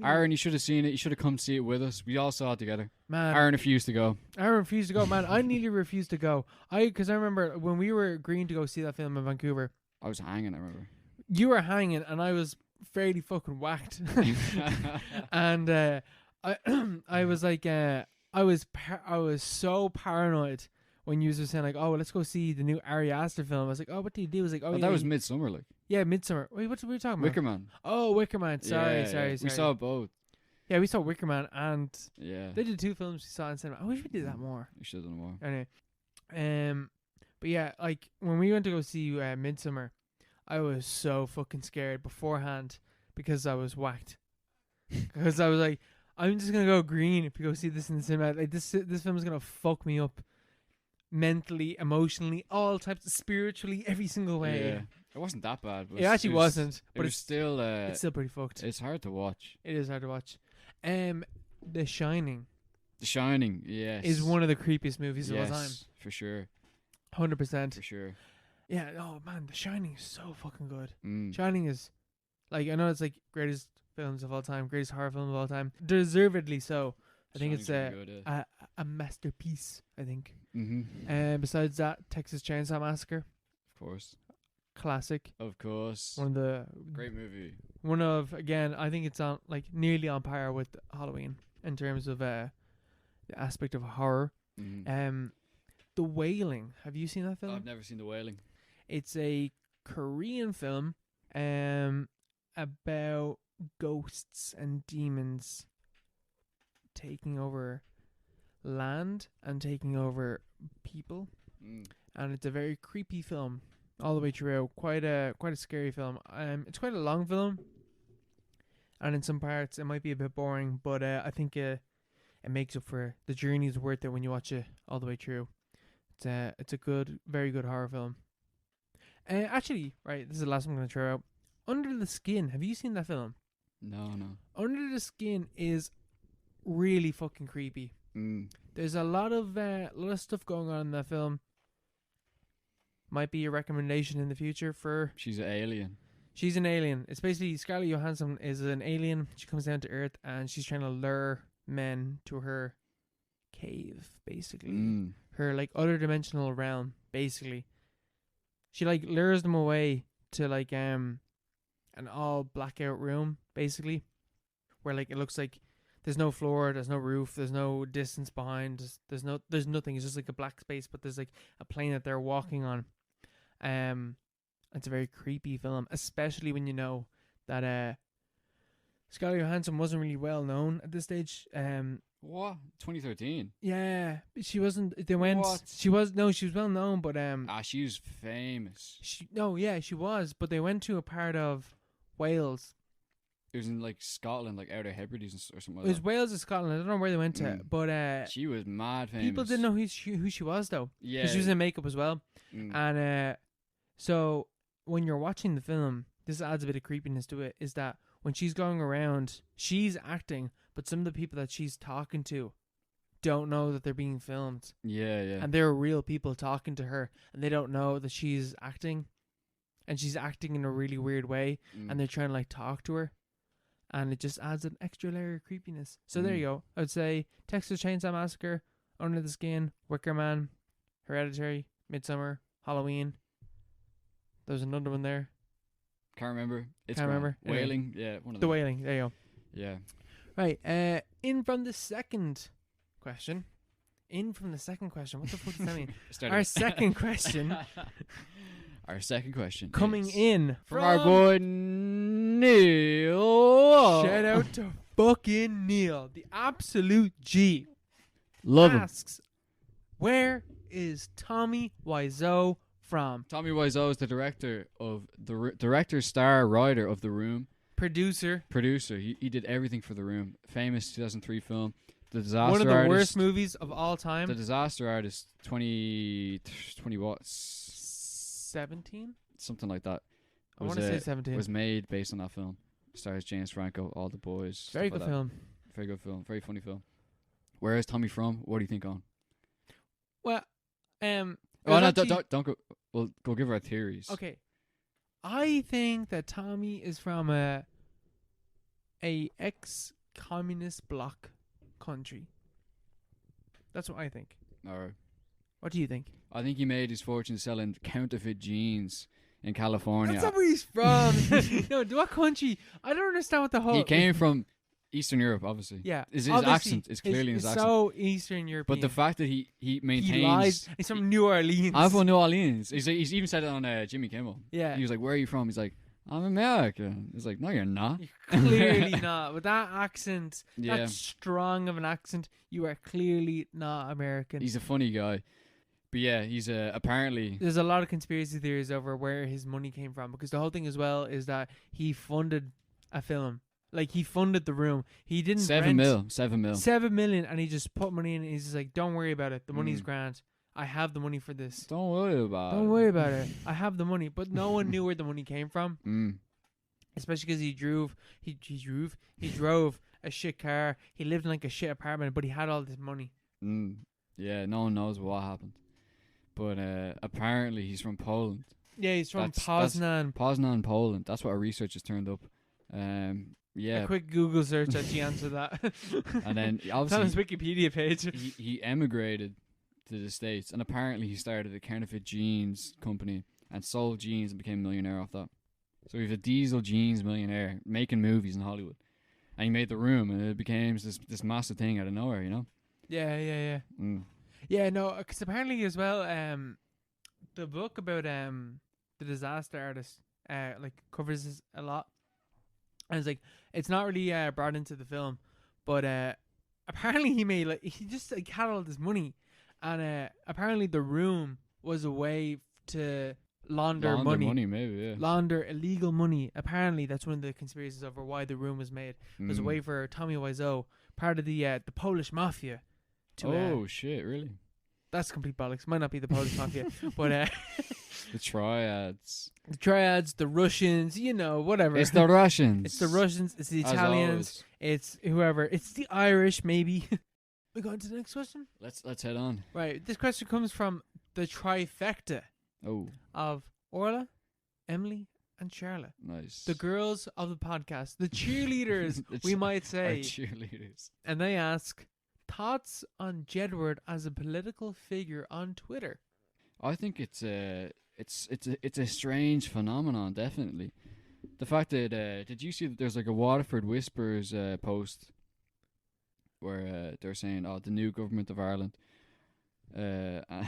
Aaron, you should have seen it. You should have come see it with us. We all saw it together. Man, Aaron refused to go. Man. I nearly refused to go. Because I remember when we were agreeing to go see that film in Vancouver. I was hanging. I remember. You were hanging, and I was fairly fucking whacked. And I was like, I was so paranoid when you were saying like, oh, well, let's go see the new Ari Aster film. I was like, oh, what do you do? I was like, that was Midsummer, like. Yeah, Midsummer. Wait, what were we talking about? Wicker Man. Oh, Wicker Man. Sorry. We saw both. Yeah, we saw Wicker Man, and they did 2 films we saw in cinema. I wish we did that more. We should have done more. Anyway, but yeah, like when we went to go see Midsummer, I was so fucking scared beforehand because I was whacked. Because I was like, I'm just gonna go green if we go see this in the cinema. Like this film is gonna fuck me up, mentally, emotionally, all types, spiritually, every single way. Yeah. It wasn't that bad. But it actually wasn't. But it's still. It's still pretty fucked. It's hard to watch. It is hard to watch. The Shining. The Shining, yes, is one of the creepiest movies of all time. For sure. 100%. For sure. Yeah. Oh man, The Shining is so fucking good. Shining is, like, I know it's like greatest films of all time, greatest horror film of all time, deservedly so. I think it's a masterpiece. I think. And besides that, Texas Chainsaw Massacre. Of course. Classic. Of course. One of the great movie. One of, again, I think it's on like nearly on par with Halloween in terms of the aspect of horror. The Wailing. Have you seen that film? I've never seen The Wailing. It's a Korean film about ghosts and demons taking over land and taking over people. And it's a very creepy film all the way through. Quite a scary film. It's quite a long film, and in some parts it might be a bit boring, but I think it makes up for the journey. Is worth it when you watch it all the way through. It's a good, very good horror film. Actually, right, this is the last one I'm going to throw out. Under the Skin. Have you seen that film? No. Under the Skin is really fucking creepy. There's a lot of stuff going on in that film. Might be a recommendation in the future for... She's an alien. She's an alien. It's basically Scarlett Johansson is an alien. She comes down to Earth and she's trying to lure men to her cave, basically. Her like other dimensional realm, basically. She like lures them away to like an all blackout room, basically, where like it looks like there's no floor, there's no roof, there's no distance behind, there's nothing. It's just like a black space, but there's like a plane that they're walking on. It's a very creepy film, especially when you know that Scarlett Johansson wasn't really well known at this stage. What? 2013? Yeah, she wasn't. They went. What? She was well known, but she was famous. She was, but they went to a part of Wales. It was in like Scotland, like Outer Hebrides or something like that. It was Wales or Scotland. I don't know where they went to, but she was mad famous. People didn't know who she was though. Yeah, because she was in makeup as well. And so when you're watching the film, this adds a bit of creepiness to it. Is that when she's going around, she's acting, but some of the people that she's talking to don't know that they're being filmed. Yeah. And they're real people talking to her, and they don't know that she's acting, and she's acting in a really weird way, and they're trying to like talk to her. And it just adds an extra layer of creepiness. So there you go. I would say Texas Chainsaw Massacre, Under the Skin, Wicker Man, Hereditary, Midsummer, Halloween. There's another one there. Can't remember. It's Can't remember. Wailing. Yeah, one of The them. Wailing. There you go. Yeah. Right. In from the second question. What the fuck does that mean? Our second question. Our second question. Coming in from our boy Neil. Shout out to fucking Neil, the absolute G. Love him. Asks, where is Tommy Wiseau from? Tommy Wiseau is the director, star, writer of The Room. Producer. He did everything for The Room. Famous 2003 film. The Disaster One of the Artist, worst movies of all time. The Disaster Artist, 20 what? 17? Something like that. I want to say 17. Was made based on that film. Stars James Franco, all the boys. Very good film. Very good film. Very funny film. Where is Tommy from? What do you think on? Well, oh no, don't go. Well, go give our theories. Okay, I think that Tommy is from a ex-communist bloc country. That's what I think. All right. What do you think? I think he made his fortune selling counterfeit jeans in California. That's not where he's from. No, what country? I don't understand what the whole. He came from Eastern Europe, obviously. Yeah, his accent is clearly his accent. So Eastern European. But the fact that he maintains. He lies. He's from New Orleans. I'm from New Orleans. He's even said it on Jimmy Kimmel. Yeah. He was like, "Where are you from?" He's like, "I'm American." He's like, "No, you're not." You're clearly not. With that accent, yeah. that strong of an accent, you are clearly not American. He's a funny guy. But yeah, he's apparently. There's a lot of conspiracy theories over where his money came from, because the whole thing as well is that he funded a film. Like, he funded The Room. He didn't 7 million, and he just put money in and he's just like, don't worry about it. The money's grand. I have the money for this. Don't worry about it. I have the money. But no one knew where the money came from. Especially because he drove a shit car. He lived in like a shit apartment, but he had all this money. Yeah, no one knows what happened. But apparently he's from Poland. Yeah, he's from Poznan. Poznan, Poland. That's what our research has turned up. Yeah. A quick Google search actually answered that. And then obviously it's on his Wikipedia page. He emigrated to the States, and apparently he started a counterfeit jeans company and sold jeans and became a millionaire off that. So he's a diesel jeans millionaire making movies in Hollywood. And he made The Room, and it became this massive thing out of nowhere, you know? Yeah. Yeah, no, because apparently as well, the book about the disaster artist like covers this a lot, and it's like it's not really brought into the film, but apparently he just like had all this money, and apparently The Room was a way to launder money, maybe, yeah. Launder illegal money. Apparently that's one of the conspiracies over why The Room was made. It was a way for Tommy Wiseau, part of the Polish mafia. Shit, really? That's complete bollocks. Might not be the Polish mafia, but the triads. The Russians, whatever. It's the Russians. It's the Russians. It's the Italians. It's whoever. It's the Irish, maybe. We go on to the next question. Let's head on. Right. This question comes from the trifecta of Orla, Emily, and Charlotte. Nice. The girls of the podcast, the cheerleaders, we might say. Our cheerleaders. And they ask, thoughts on Jedward as a political figure on Twitter? I think it's a strange phenomenon, definitely. The fact that did you see that there's like a Waterford Whispers post where they're saying, the new government of Ireland, and I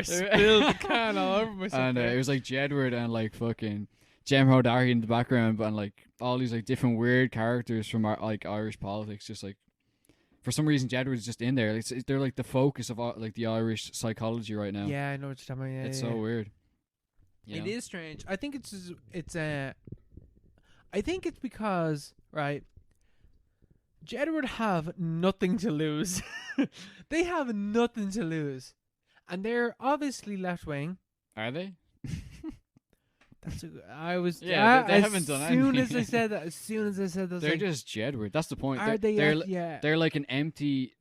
spilled the can all over myself. And it was like Jedward and like fucking Jem Hodari in the background, and like all these like different weird characters from like Irish politics. Just like for some reason, Jedward is just in there. They're like the focus of like the Irish psychology right now. Yeah, I know what you're talking about. It's so weird. It is strange. I think I think it's because Jedward have nothing to lose. They have nothing to lose, and they're obviously left wing. Are they? They haven't done anything. As soon as I said that, they're just Jedward. That's the point. They're like an empty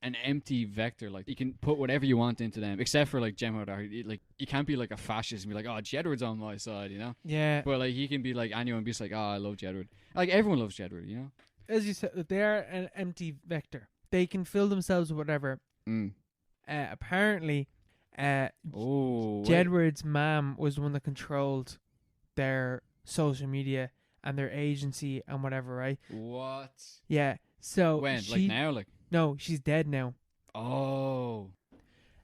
vector. Like you can put whatever you want into them, except for like Jem Hodari. Like you can't be like a fascist and be like, oh, Jedward's on my side, you know? Yeah. But like he can be like anyone, be just like, oh, I love Jedward. Like everyone loves Jedward, you know? As you said, they're an empty vector. They can fill themselves with whatever. Apparently, Jedward's mom was the one that controlled their social media and their agency and whatever, right? What? Yeah. So when? Like now? Like no, she's dead now. Oh.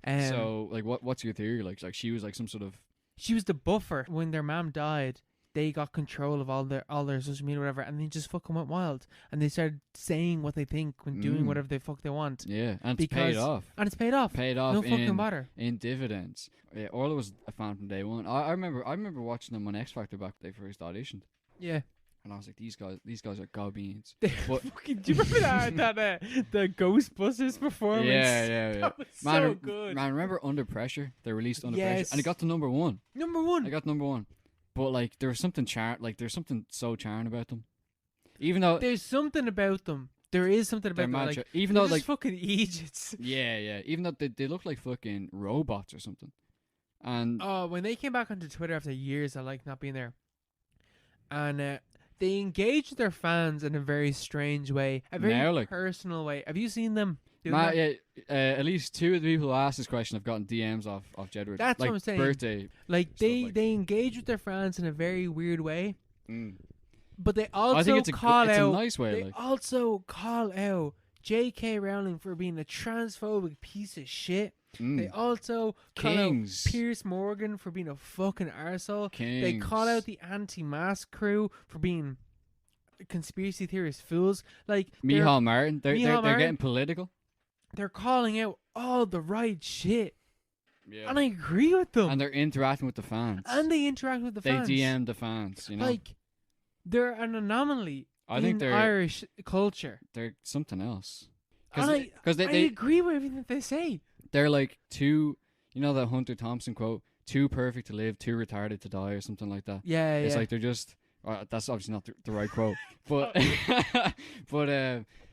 So like, what's your theory? Like she was like some sort of. She was the buffer when their mom died. They got control of all their social media, whatever, and they just fucking went wild. And they started saying what they think when doing whatever the fuck they want. Yeah, and it's paid off. And it's paid off. Paid off. No fucking matter. In dividends. Yeah, Orla was a fan from day one. I remember watching them on X Factor back when they first auditioned. Yeah. And I was like, these guys are god beans. Do you remember that the Ghostbusters performance? Yeah. That was so good. Man, remember Under Pressure? They released Under Pressure, and it got to number one. It got number one. But like, there was something there's something so charming about them. Even though there's something about them. There is something about them. Like, even though like fucking Egypts. Yeah. Even though they look like fucking robots or something. And when they came back onto Twitter after years of like not being there, and they engage with their fans in a very strange way, a very personal way. Have you seen them? Yeah, at least two of the people who asked this question have gotten DMs off Jedward. That's like what I'm saying. Birthday. Like they engage with their fans in a very weird way. But they also I think it's a nice way. They also call out J.K. Rowling for being a transphobic piece of shit. They also call out Piers Morgan for being a fucking arsehole. They call out the anti-mask crew for being conspiracy theorist fools. Like Micheál Martin. They're getting political. They're calling out all the right shit. Yeah. And I agree with them. And they're interacting with the fans. They DM the fans, you know. Like, they're an anomaly in Irish culture. They're something else. I agree with everything that they say. They're like too, you know that Hunter Thompson quote, too perfect to live, too retarded to die, or something like that. Yeah, It's like they're just, that's obviously not the right quote, but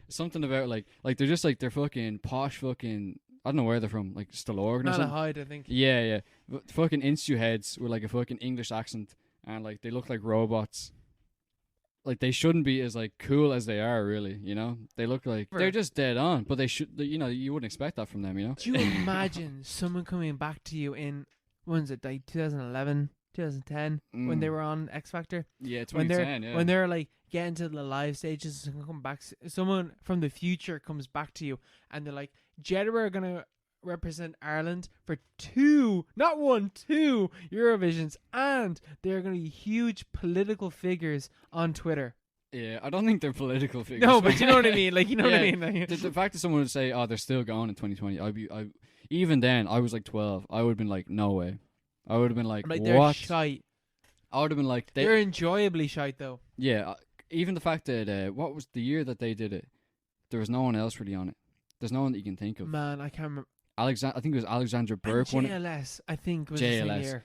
something about like they're just like, they're fucking posh fucking, I don't know where they're from, like Stillorgan or something. Hyde, I think. Yeah. But fucking Instu heads with like a fucking English accent, and like they look like robots. Like, they shouldn't be as like cool as they are, really, you know. They look like they're just dead on, but they should, you know, you wouldn't expect that from them, you know. Do you imagine someone coming back to you in, when was it, like 2011, 2010, when they were on X Factor? Yeah, 2010. When they're like getting to the live stages and come back, someone from the future comes back to you and they're like, Jedward are gonna represent Ireland for 2 Eurovisions, and they're going to be huge political figures on Twitter. Yeah, I don't think they're political figures. No, but you know what I mean. Like, you know what I mean. Like, the fact that someone would say, "Oh, they're still going in 2020," even then, I was like 12. I would have been like, "No way." I would have been like, "What?" They're shite. I would have been like, "They're enjoyably shite, though." Yeah, even the fact that what was the year that they did it? There was no one else really on it. There's no one that you can think of. Man, I can't remember. I think it was Alexandra Burke. JLS, I think, was the same year.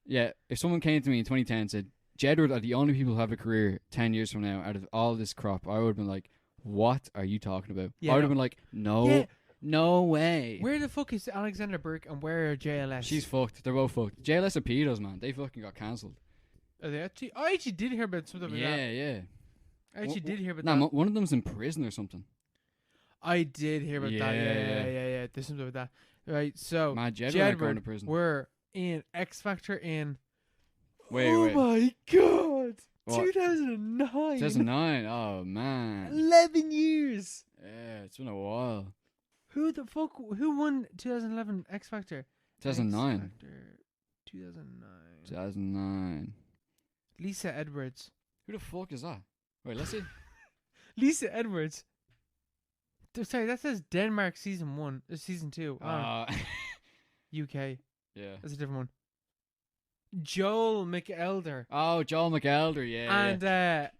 Yeah, if someone came to me in 2010 and said, Jedward are the only people who have a career 10 years from now out of all this crop, I would have been like, what are you talking about? Yeah, I would have been like, no way. Where the fuck is Alexandra Burke and where are JLS? She's fucked. They're both fucked. JLS are pedos, man. They fucking got cancelled. Are they actually? I actually did hear about something like that. Yeah. I actually did hear about that. One of them's in prison or something. I did hear about that. Yeah. There's something with that. Right, so Jedward, we're in X Factor in. Wait. My God! What? 2009. 2009. Oh man. 11 years. Yeah, it's been a while. Who the fuck? Who won 2011 X Factor? 2009. X Factor 2009. 2009. Lisa Edwards. Who the fuck is that? Wait, let's see. Lisa Edwards. Sorry, that says Denmark season 1, season 2. UK. Yeah. That's a different one. Joel McElder. Oh, Joel McElder, yeah.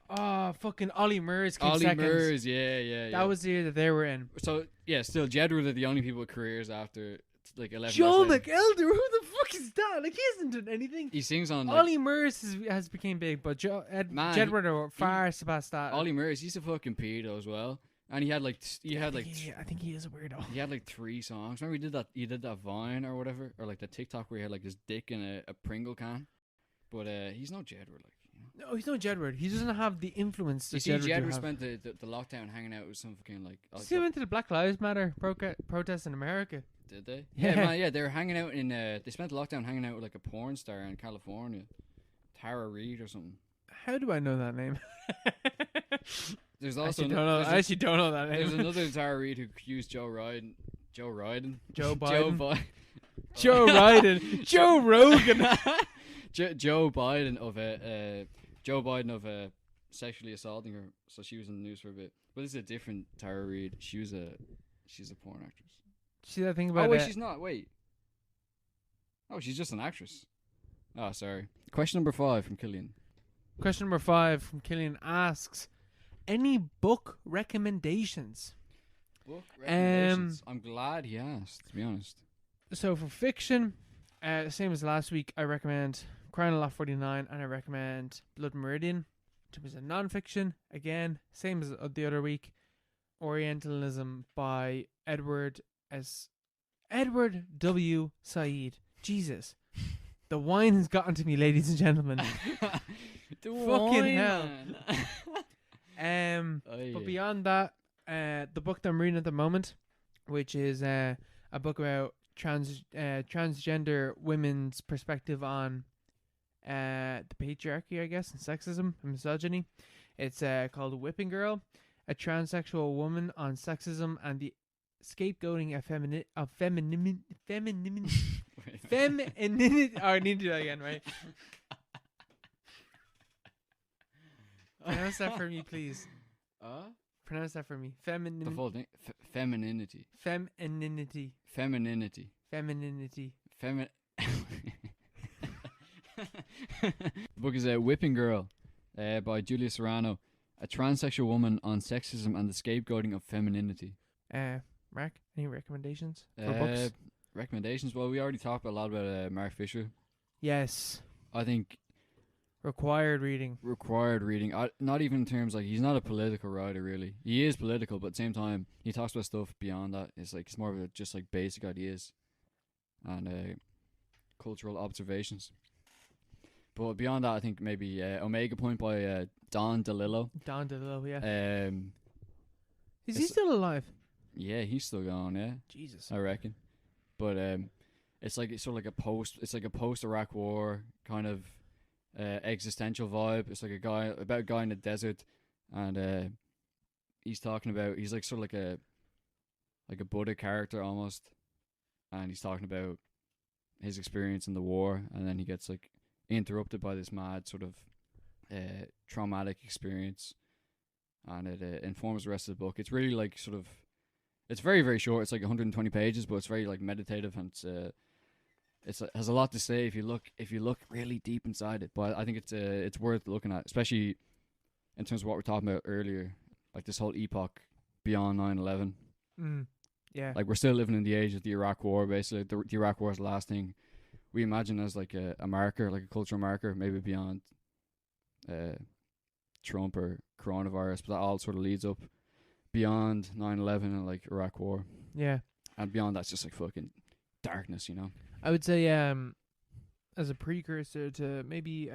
And fucking Ollie Murs came second. Ollie Murs, yeah. That was the year that they were in. So, yeah, still, Jedward are the only people with careers after, like, 11 Joel years McElder? Who the fuck is that? Like, he hasn't done anything. He sings on, like, Ollie Murs has became big, but Jedward are far surpassed that. Ollie Murs, he's a fucking pedo as well. And he had like I think he is a weirdo. He had like 3 songs. Remember he did that Vine or whatever, or like the TikTok where he had like his dick in a Pringle can. But he's no Jedward, like, you know. No, he's no Jedward. He doesn't have the influence that Jedward spent the lockdown hanging out with some fucking like. He went to the Black Lives Matter protest in America. Did they? Yeah, man. Yeah, they were hanging out in. They spent the lockdown hanging out with like a porn star in California. Tara Reid or something. How do I know that name? There's also I actually don't know that name. There's another Tara Reid who accused Joe Biden. Joe Biden. Joe Biden. Joe Rogan. Joe Biden of sexually assaulting her. So she was in the news for a bit. But this is a different Tara Reid. She's a porn actress. See that thing about? Oh wait, she's not. Wait. Oh, she's just an actress. Oh, sorry. Question number 5 from Killian. Question number 5 from Killian asks, any book recommendations? Book recommendations. I'm glad he asked, to be honest. So for fiction, same as last week, I recommend Crown of Law 49 and I recommend Blood Meridian. In terms of non-fiction, again, same as the other week, Orientalism by Edward W. Said. Jesus. The wine has gotten to me, ladies and gentlemen. Fucking hell. But beyond that, the book that I'm reading at the moment, which is a book about transgender women's perspective on the patriarchy, I guess, and sexism and misogyny. It's called Whipping Girl, a transsexual woman on sexism and the scapegoating of femininity. Oh, I need to do that again, right? Pronounce that for me, please. Pronounce that for me. The full thing. Femininity. Femininity. Femininity. Femininity. The book is Whipping Girl by Julia Serrano, a transsexual woman on sexism and the scapegoating of femininity. Mark, any recommendations for books? Recommendations? Well, we already talked a lot about Mark Fisher. Yes. I think required reading. Not even in terms like he's not a political writer really. He is political, but at the same time he talks about stuff beyond that. It's like it's more of just like basic ideas and cultural observations. But beyond that, I think maybe Omega Point by Don DeLillo. Don DeLillo, yeah. Is he still alive? Yeah, he's still going. Yeah, Jesus, I reckon. But it's like sort of like a post Iraq War kind of existential vibe. It's like about a guy in the desert, and he's talking about he's like sort of like a Buddha character almost, and he's talking about his experience in the war, and then he gets like interrupted by this mad sort of traumatic experience, and it informs the rest of the book. It's really like sort of. It's very, very short. It's like 120 pages, but it's very like meditative, and it has a lot to say if you look really deep inside it. But I think it's worth looking at, especially in terms of what we're talking about earlier, like this whole epoch beyond 9/11. Yeah, like we're still living in the age of the Iraq War. Basically, the Iraq War is the last thing we imagine as like a marker, like a cultural marker, maybe beyond Trump or coronavirus. But that all sort of leads up beyond 9/11 and like Iraq War. Yeah. And beyond that's just like fucking darkness, you know. I would say as a precursor to maybe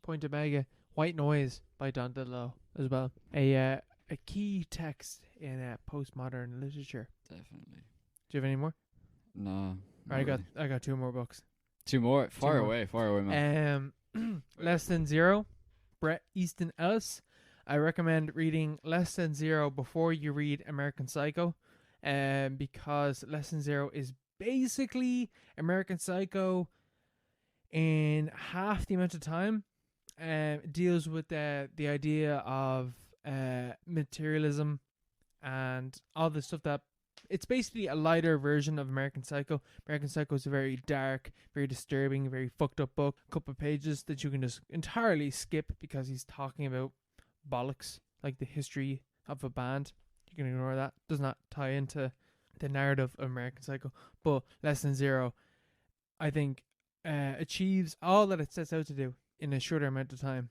Point Omega, White Noise by Don DeLillo as well. A key text in postmodern literature. Definitely. Do you have any more? No. I got 2 more books. 2 more? Fire away, man. Less Than Zero, Bret Easton Ellis. I recommend reading Less Than Zero before you read American Psycho, because Less Than Zero is basically American Psycho in half the amount of time. It deals with the idea of materialism and all the stuff that it's basically a lighter version of American Psycho. American Psycho is a very dark, very disturbing, very fucked up book. A couple of pages that you can just entirely skip because he's talking about bollocks, like the history of a band. You can ignore that. Does not tie into the narrative of American Psycho. But Less Than Zero, I think, achieves all that it sets out to do in a shorter amount of time.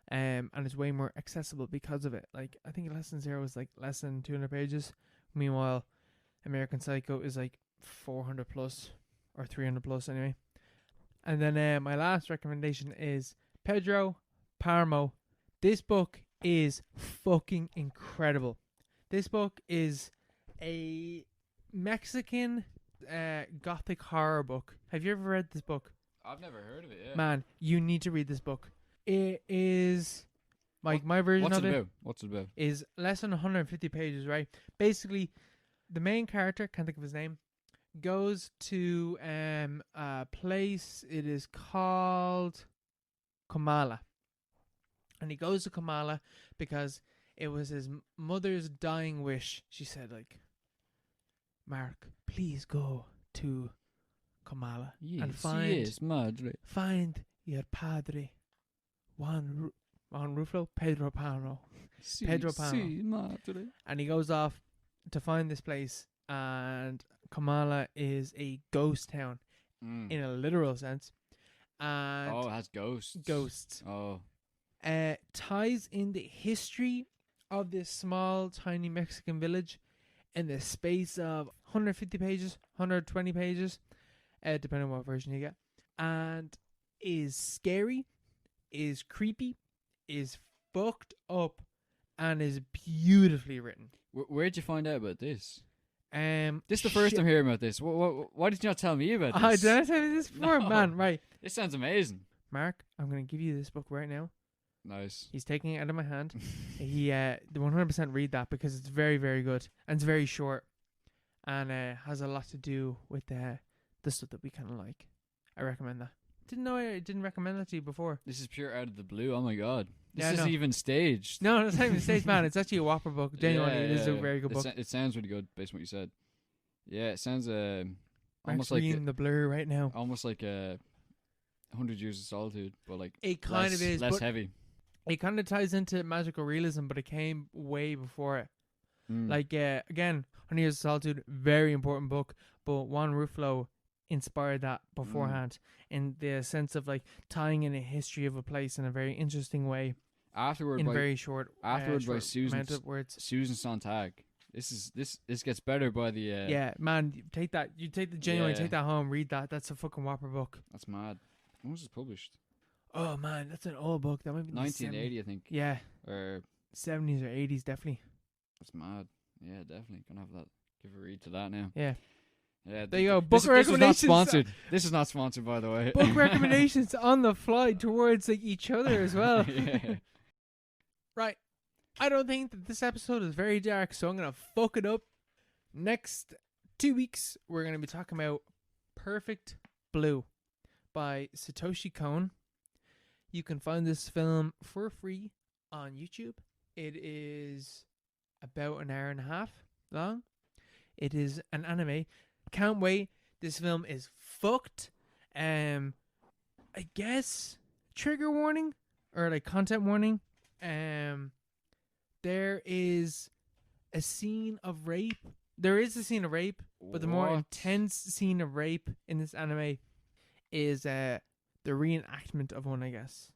And it's way more accessible because of it. Like, I think Less Than Zero is like less than 200 pages. Meanwhile, American Psycho is like 400 plus or 300 plus anyway. And then my last recommendation is Pedro Páramo. This book is fucking incredible. This book is a Mexican gothic horror book. Have you ever read this book? I've never heard of it. Yeah. Man, you need to read this book. It is like my version of it. What's it about? Is less than 150 pages, right? Basically, the main character, can't think of his name, goes to a place. It is called Kamala, and he goes to Kamala because it was his mother's dying wish. She said, like, Mark, please go to Kamala and find your padre, Juan Ruflo, Pedro Paro. Pedro Paro. And he goes off to find this place, and Kamala is a ghost town in a literal sense. And it has ghosts. Ghosts. Oh. Ties in the history of this small, tiny Mexican village in the space of 150 pages, 120 pages, depending on what version you get. And is scary, is creepy, is fucked up, and is beautifully written. Where'd you find out about this? This is the first I'm hearing about this. Why did you not tell me about this? Did I tell you this before? No. Man, right. This sounds amazing. Mark, I'm going to give you this book right now. Nice. He's taking it out of my hand. He 100% read that because it's very, very good. And it's very short. And has a lot to do with the stuff that we kind of like. I recommend that. Didn't know I didn't recommend that to you before. This is pure out of the blue. Oh my god. This isn't even staged. No, it's not even staged, man. It's actually a whopper book. Genuinely, it is a very good book. It sounds really good based on what you said. Yeah, it sounds almost like reading the blur right now. Almost like 100 Years of Solitude, but like it kind of is less heavy. It kind of ties into magical realism, but it came way before it. Like again, 100 Years of Solitude, very important book, but Juan Ruflo inspired that beforehand in the sense of like tying in a history of a place in a very interesting way. Afterward, very short. Afterward, by Susan Sontag. This gets better by the. Yeah, man, take that. You take the genuine, take that home, read that. That's a fucking whopper book. That's mad. When was it published? Oh man, that's an old book. That might be 1980, I think. Yeah. Or 70s or 80s, definitely. That's mad. Yeah, definitely gonna have that. Give a read to that now. Yeah. Yeah. There you go. Book recommendations. This is not sponsored. This is not sponsored, by the way. Book recommendations on the fly towards like each other as well. Yeah. Right. I don't think that this episode is very dark, so I'm gonna fuck it up. Next 2 weeks, we're gonna be talking about Perfect Blue by Satoshi Kon. You can find this film for free on YouTube. It is about an hour and a half long. It is an anime. Can't wait. This film is fucked. I guess trigger warning or like content warning. There is a scene of rape. There is a scene of rape, but the more intense scene of rape in this anime is the reenactment of one, I guess.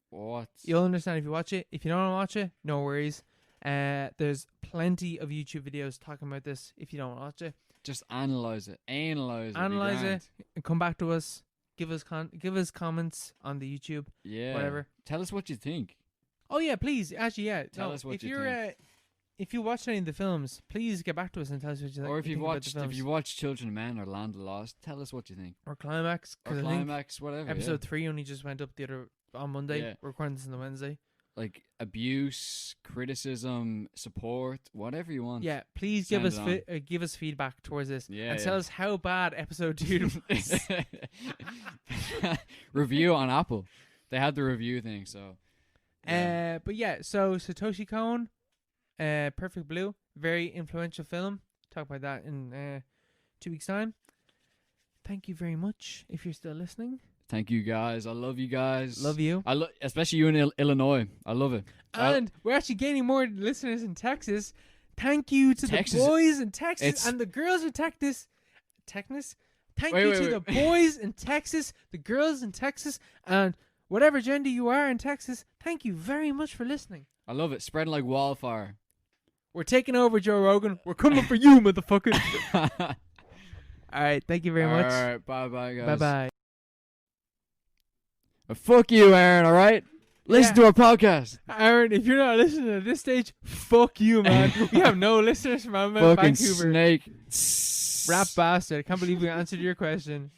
What? You'll understand if you watch it. If you don't watch it, no worries. There's plenty of YouTube videos talking about this if you don't watch it. Just analyze it. Analyze it and come back to us. Give us comments on the YouTube. Yeah. Whatever. Tell us what you think. Oh yeah, please. Actually, yeah. Tell us what you think. If you watched any of the films, please get back to us and tell us what you think. Or if you watched Children of Men or Land of the Lost, tell us what you think. Or Climax. Or Climax, whatever. Episode 3 only just went up on Monday. Yeah. We're recording this on the Wednesday. Like abuse, criticism, support, whatever you want. Yeah, please give us feedback towards this. Yeah, and tell us how bad episode 2 was. Review on Apple. They had the review thing, so. Yeah. But yeah, so Satoshi Kon, Perfect Blue, very influential film. Talk about that in 2 weeks' time. Thank you very much if you're still listening. Thank you guys. I love you guys. Love you. Especially you in Illinois. I love it. And we're actually gaining more listeners in Texas. Thank you to the boys in Texas and the girls in Texas. Thank you to the boys in Texas, the girls in Texas, and whatever gender you are in Texas. Thank you very much for listening. I love it. Spreading like wildfire. We're taking over, Joe Rogan. We're coming for you, motherfucker. All right. Thank you very much. All right. Bye-bye, guys. Bye-bye. Fuck you, Aaron, all right? Listen to our podcast. Aaron, if you're not listening at this stage, fuck you, man. We have no listeners from fucking Vancouver. Snake. Rap bastard. I can't believe we answered your question.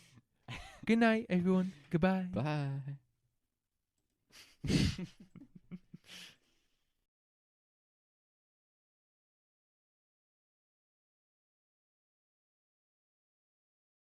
Good night, everyone. Goodbye. Bye.